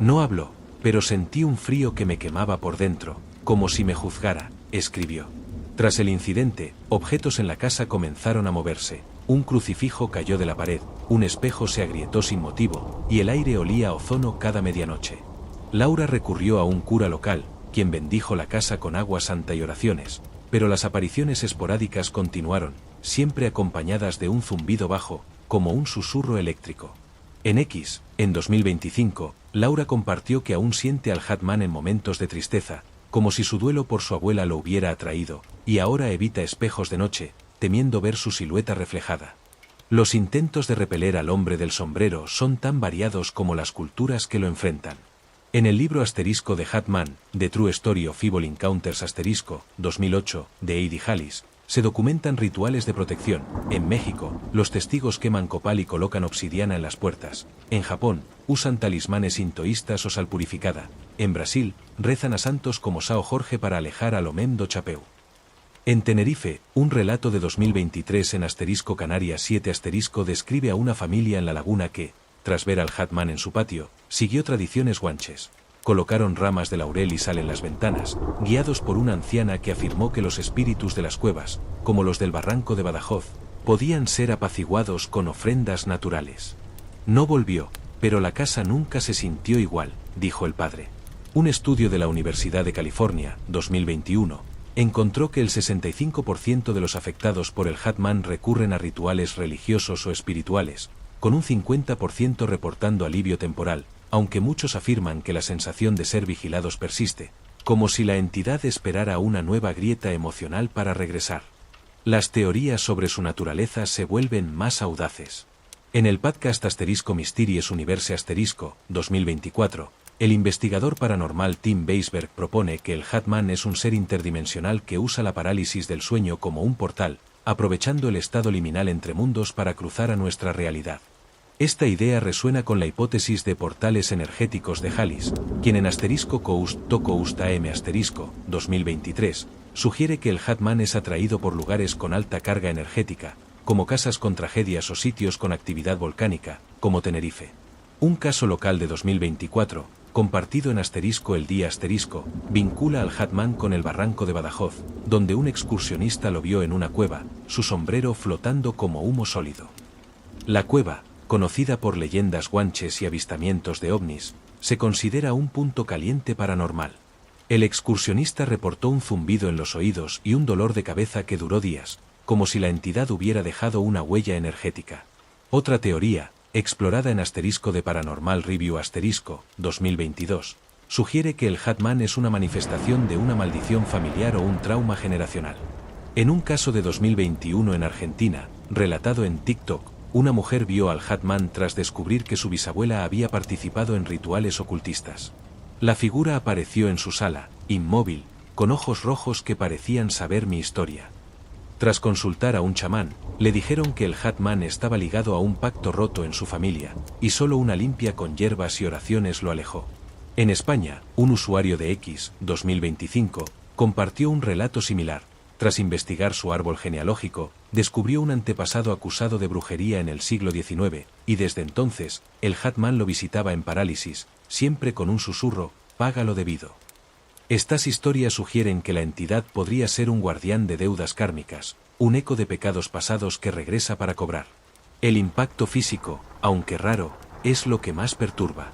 No habló, pero sentí un frío que me quemaba por dentro, como si me juzgara, escribió. Tras el incidente, objetos en la casa comenzaron a moverse, un crucifijo cayó de la pared, un espejo se agrietó sin motivo, y el aire olía a ozono cada medianoche. Laura recurrió a un cura local, quien bendijo la casa con agua santa y oraciones, pero las apariciones esporádicas continuaron, siempre acompañadas de un zumbido bajo, como un susurro eléctrico. En X, en 2025, Laura compartió que aún siente al Hatman en momentos de tristeza, como si su duelo por su abuela lo hubiera atraído, y ahora evita espejos de noche, temiendo ver su silueta reflejada. Los intentos de repeler al hombre del sombrero son tan variados como las culturas que lo enfrentan. En el libro *de Hatman, The True Story of Evil Encounters *2008, de Heidi Halis, se documentan rituales de protección. En México, los testigos queman copal y colocan obsidiana en las puertas. En Japón, usan talismanes sintoístas o sal purificada. En Brasil, rezan a santos como São Jorge para alejar al Omem do Chapéu. En Tenerife, un relato de 2023 en *Canarias 7 describe a una familia en la laguna que, tras ver al Hatman en su patio, siguió tradiciones guanches. Colocaron ramas de laurel y sal en las ventanas, guiados por una anciana que afirmó que los espíritus de las cuevas, como los del barranco de Badajoz, podían ser apaciguados con ofrendas naturales. No volvió, pero la casa nunca se sintió igual, dijo el padre. Un estudio de la Universidad de California, 2021, encontró que el 65% de los afectados por el Hatman recurren a rituales religiosos o espirituales, con un 50% reportando alivio temporal, aunque muchos afirman que la sensación de ser vigilados persiste, como si la entidad esperara una nueva grieta emocional para regresar. Las teorías sobre su naturaleza se vuelven más audaces. En el podcast *Mysteries Universe * 2024, el investigador paranormal Tim Weisberg propone que el Hatman es un ser interdimensional que usa la parálisis del sueño como un portal, aprovechando el estado liminal entre mundos para cruzar a nuestra realidad. Esta idea resuena con la hipótesis de portales energéticos de Halis, quien en *Coast to Coast AM * 2023 sugiere que el Hatman es atraído por lugares con alta carga energética, como casas con tragedias o sitios con actividad volcánica, como Tenerife. Un caso local de 2024, compartido en Asterisco el día Asterisco, vincula al Hatman con el barranco de Badajoz, donde un excursionista lo vio en una cueva, su sombrero flotando como humo sólido. La cueva, conocida por leyendas guanches y avistamientos de ovnis, se considera un punto caliente paranormal. El excursionista reportó un zumbido en los oídos y un dolor de cabeza que duró días, como si la entidad hubiera dejado una huella energética. Otra teoría, explorada en Asterisco de Paranormal Review Asterisco, 2022, sugiere que el Hatman es una manifestación de una maldición familiar o un trauma generacional. En un caso de 2021 en Argentina, relatado en TikTok, una mujer vio al Hatman tras descubrir que su bisabuela había participado en rituales ocultistas. La figura apareció en su sala, inmóvil, con ojos rojos que parecían saber mi historia. Tras consultar a un chamán, le dijeron que el Hatman estaba ligado a un pacto roto en su familia, y solo una limpia con hierbas y oraciones lo alejó. En España, un usuario de X, 2025, compartió un relato similar. Tras investigar su árbol genealógico, descubrió un antepasado acusado de brujería en el siglo XIX, y desde entonces, el Hatman lo visitaba en parálisis, siempre con un susurro: paga lo debido. Estas historias sugieren que la entidad podría ser un guardián de deudas kármicas, un eco de pecados pasados que regresa para cobrar. El impacto físico, aunque raro, es lo que más perturba.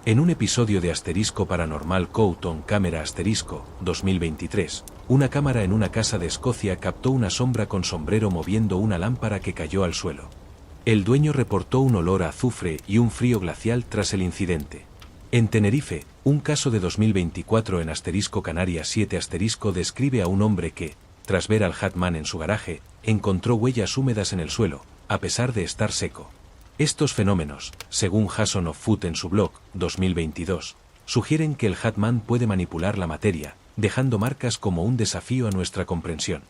En un episodio de Asterisco Paranormal Caught on Camera Asterisco, 2023, una cámara en una casa de Escocia captó una sombra con sombrero moviendo una lámpara que cayó al suelo. El dueño reportó un olor a azufre y un frío glacial tras el incidente. En Tenerife, un caso de 2024 en Asterisco Canarias 7 Asterisco describe a un hombre que, tras ver al Hatman en su garaje, encontró huellas húmedas en el suelo, a pesar de estar seco. Estos fenómenos, según Jason of Foot en su blog, 2022, sugieren que el Hatman puede manipular la materia, dejando marcas como un desafío a nuestra comprensión.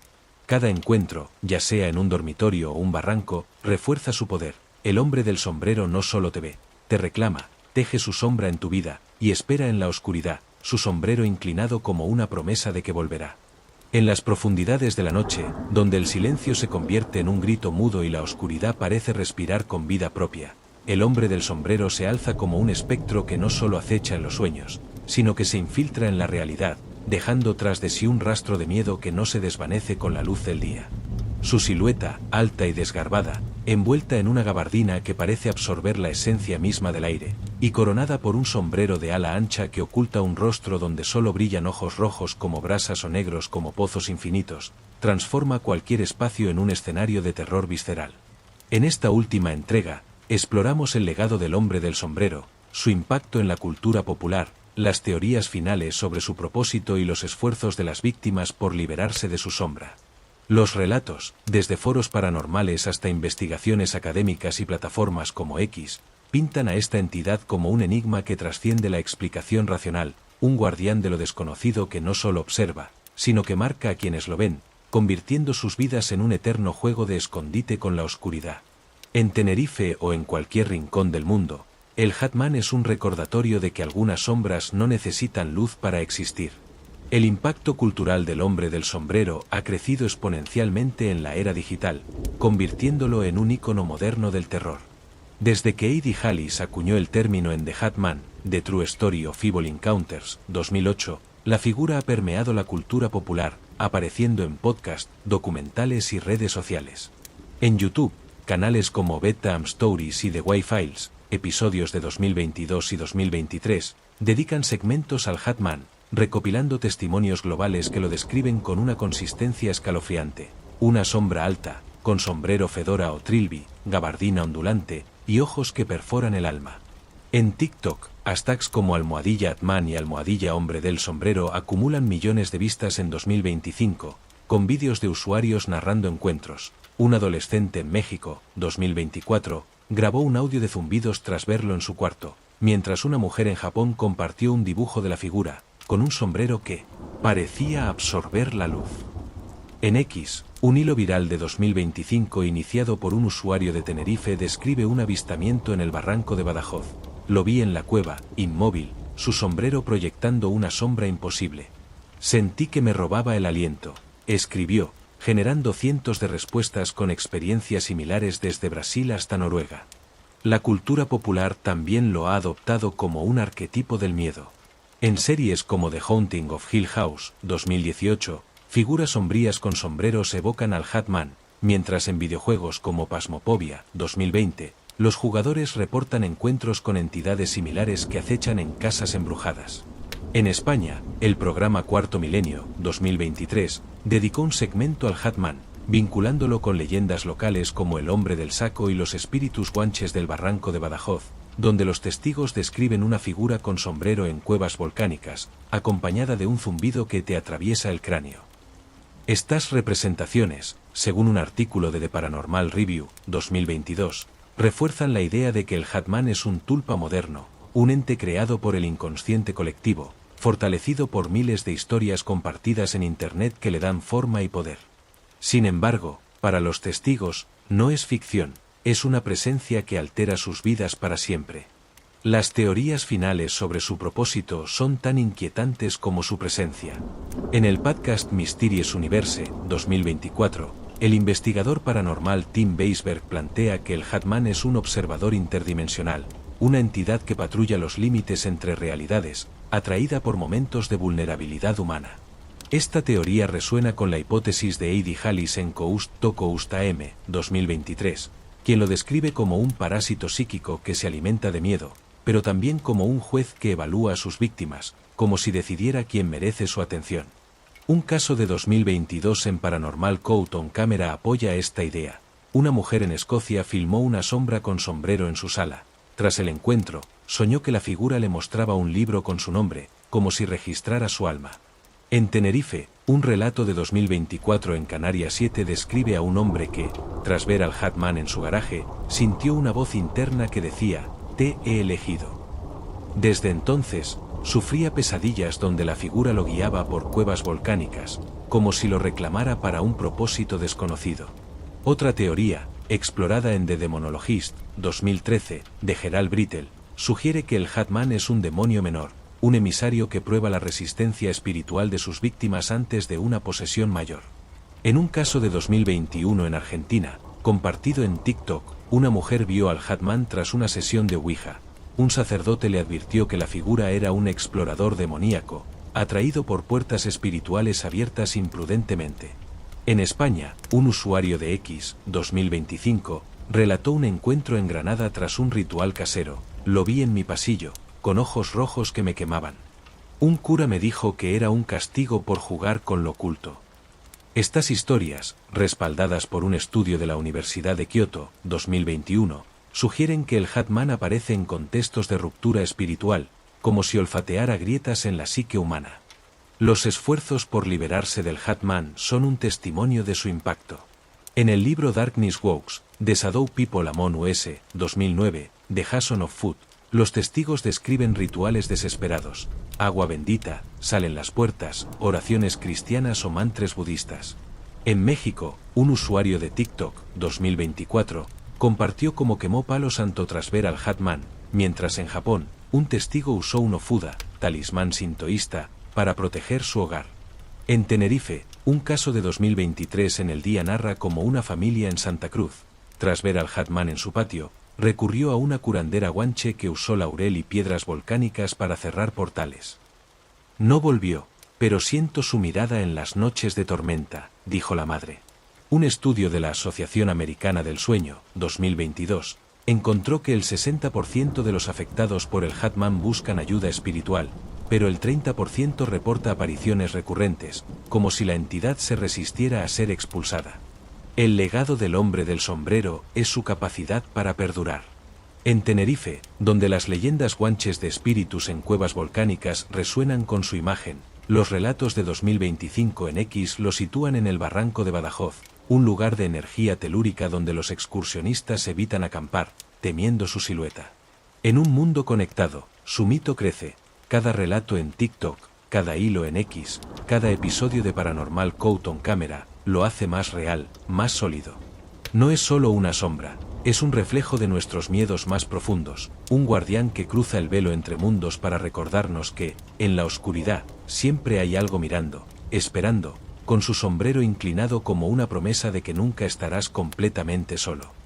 Cada encuentro, ya sea en un dormitorio o un barranco, refuerza su poder. El hombre del sombrero no solo te ve, te reclama, teje su sombra en tu vida, y espera en la oscuridad, su sombrero inclinado como una promesa de que volverá. En las profundidades de la noche, donde el silencio se convierte en un grito mudo y la oscuridad parece respirar con vida propia, el hombre del sombrero se alza como un espectro que no solo acecha en los sueños, sino que se infiltra en la realidad, dejando tras de sí un rastro de miedo que no se desvanece con la luz del día. Su silueta, alta y desgarbada, envuelta en una gabardina que parece absorber la esencia misma del aire, y coronada por un sombrero de ala ancha que oculta un rostro donde solo brillan ojos rojos como brasas o negros como pozos infinitos, transforma cualquier espacio en un escenario de terror visceral. En esta última entrega, exploramos el legado del hombre del sombrero, su impacto en la cultura popular, las teorías finales sobre su propósito y los esfuerzos de las víctimas por liberarse de su sombra. Los relatos, desde foros paranormales hasta investigaciones académicas y plataformas como X, pintan a esta entidad como un enigma que trasciende la explicación racional, un guardián de lo desconocido que no solo observa, sino que marca a quienes lo ven, convirtiendo sus vidas en un eterno juego de escondite con la oscuridad. En Tenerife o en cualquier rincón del mundo, el Hatman es un recordatorio de que algunas sombras no necesitan luz para existir. El impacto cultural del hombre del sombrero ha crecido exponencialmente en la era digital, convirtiéndolo en un ícono moderno del terror. Desde que Eddie Hallis acuñó el término en The Hatman, The True Story of Evil Encounters, 2008, la figura ha permeado la cultura popular, apareciendo en podcasts, documentales y redes sociales. En YouTube, canales como Bedtime Stories y The White Files, episodios de 2022 y 2023, dedican segmentos al Hatman, recopilando testimonios globales que lo describen con una consistencia escalofriante. Una sombra alta, con sombrero fedora o trilby, gabardina ondulante, y ojos que perforan el alma. En TikTok, hashtags como #Hatman y #hombre del sombrero acumulan millones de vistas en 2025, con vídeos de usuarios narrando encuentros. Un adolescente en México, 2024, grabó un audio de zumbidos tras verlo en su cuarto, mientras una mujer en Japón compartió un dibujo de la figura, con un sombrero que parecía absorber la luz. En X, un hilo viral de 2025 iniciado por un usuario de Tenerife describe un avistamiento en el barranco de Badajoz. Lo vi en la cueva, inmóvil, su sombrero proyectando una sombra imposible. Sentí que me robaba el aliento, escribió, generando cientos de respuestas con experiencias similares desde Brasil hasta Noruega. La cultura popular también lo ha adoptado como un arquetipo del miedo. En series como The Haunting of Hill House, 2018, figuras sombrías con sombreros evocan al Hatman, mientras en videojuegos como Phasmophobia, 2020, los jugadores reportan encuentros con entidades similares que acechan en casas embrujadas. En España, el programa Cuarto Milenio, 2023, dedicó un segmento al Hatman, vinculándolo con leyendas locales como el hombre del saco y los espíritus guanches del barranco de Badajoz, donde los testigos describen una figura con sombrero en cuevas volcánicas, acompañada de un zumbido que te atraviesa el cráneo. Estas representaciones, según un artículo de The Paranormal Review, 2022, refuerzan la idea de que el Hatman es un tulpa moderno, un ente creado por el inconsciente colectivo, fortalecido por miles de historias compartidas en Internet que le dan forma y poder. Sin embargo, para los testigos, no es ficción, es una presencia que altera sus vidas para siempre. Las teorías finales sobre su propósito son tan inquietantes como su presencia. En el podcast Mysterious Universe, 2024, el investigador paranormal Tim Weisberg plantea que el Hatman es un observador interdimensional, una entidad que patrulla los límites entre realidades, atraída por momentos de vulnerabilidad humana. Esta teoría resuena con la hipótesis de Heidi Hallis en Coast to Coast AM, 2023, quien lo describe como un parásito psíquico que se alimenta de miedo, pero también como un juez que evalúa a sus víctimas, como si decidiera quién merece su atención. Un caso de 2022 en Paranormal Code on Camera apoya esta idea. Una mujer en Escocia filmó una sombra con sombrero en su sala. Tras el encuentro, soñó que la figura le mostraba un libro con su nombre, como si registrara su alma. En Tenerife, un relato de 2024 en Canarias 7 describe a un hombre que, tras ver al Hatman en su garaje, sintió una voz interna que decía: «Te he elegido». Desde entonces, sufría pesadillas donde la figura lo guiaba por cuevas volcánicas, como si lo reclamara para un propósito desconocido. Otra teoría, explorada en The Demonologist, 2013, de Gerald Brittle, sugiere que el Hatman es un demonio menor, un emisario que prueba la resistencia espiritual de sus víctimas antes de una posesión mayor. En un caso de 2021 en Argentina, compartido en TikTok, una mujer vio al Hatman tras una sesión de Ouija. Un sacerdote le advirtió que la figura era un explorador demoníaco, atraído por puertas espirituales abiertas imprudentemente. En España, un usuario de X, 2025, relató un encuentro en Granada tras un ritual casero. Lo vi en mi pasillo, con ojos rojos que me quemaban. Un cura me dijo que era un castigo por jugar con lo oculto. Estas historias, respaldadas por un estudio de la Universidad de Kioto, 2021, sugieren que el Hatman aparece en contextos de ruptura espiritual, como si olfateara grietas en la psique humana. Los esfuerzos por liberarse del Hatman son un testimonio de su impacto. En el libro Darkness Walks, The Shadow People Among Us, 2009, de Jason of Food, los testigos describen rituales desesperados: agua bendita, sal en las puertas, oraciones cristianas o mantras budistas. En México, un usuario de TikTok, 2024, compartió cómo quemó palo santo tras ver al Hatman, mientras en Japón, un testigo usó un ofuda, talismán sintoísta, para proteger su hogar. En Tenerife, un caso de 2023 en El Día narra cómo una familia en Santa Cruz, tras ver al Hatman en su patio, recurrió a una curandera guanche que usó laurel y piedras volcánicas para cerrar portales. No volvió, pero siento su mirada en las noches de tormenta, dijo la madre. Un estudio de la Asociación Americana del Sueño, 2022, encontró que el 60% de los afectados por el Hatman buscan ayuda espiritual, pero el 30% reporta apariciones recurrentes, como si la entidad se resistiera a ser expulsada. El legado del hombre del sombrero es su capacidad para perdurar. En Tenerife, donde las leyendas guanches de espíritus en cuevas volcánicas resuenan con su imagen, los relatos de 2025 en X lo sitúan en el barranco de Badajoz, un lugar de energía telúrica donde los excursionistas evitan acampar, temiendo su silueta. En un mundo conectado, su mito crece. Cada relato en TikTok, cada hilo en X, cada episodio de Paranormal Code on Camera, lo hace más real, más sólido. No es solo una sombra, es un reflejo de nuestros miedos más profundos, un guardián que cruza el velo entre mundos para recordarnos que, en la oscuridad, siempre hay algo mirando, esperando, con su sombrero inclinado como una promesa de que nunca estarás completamente solo.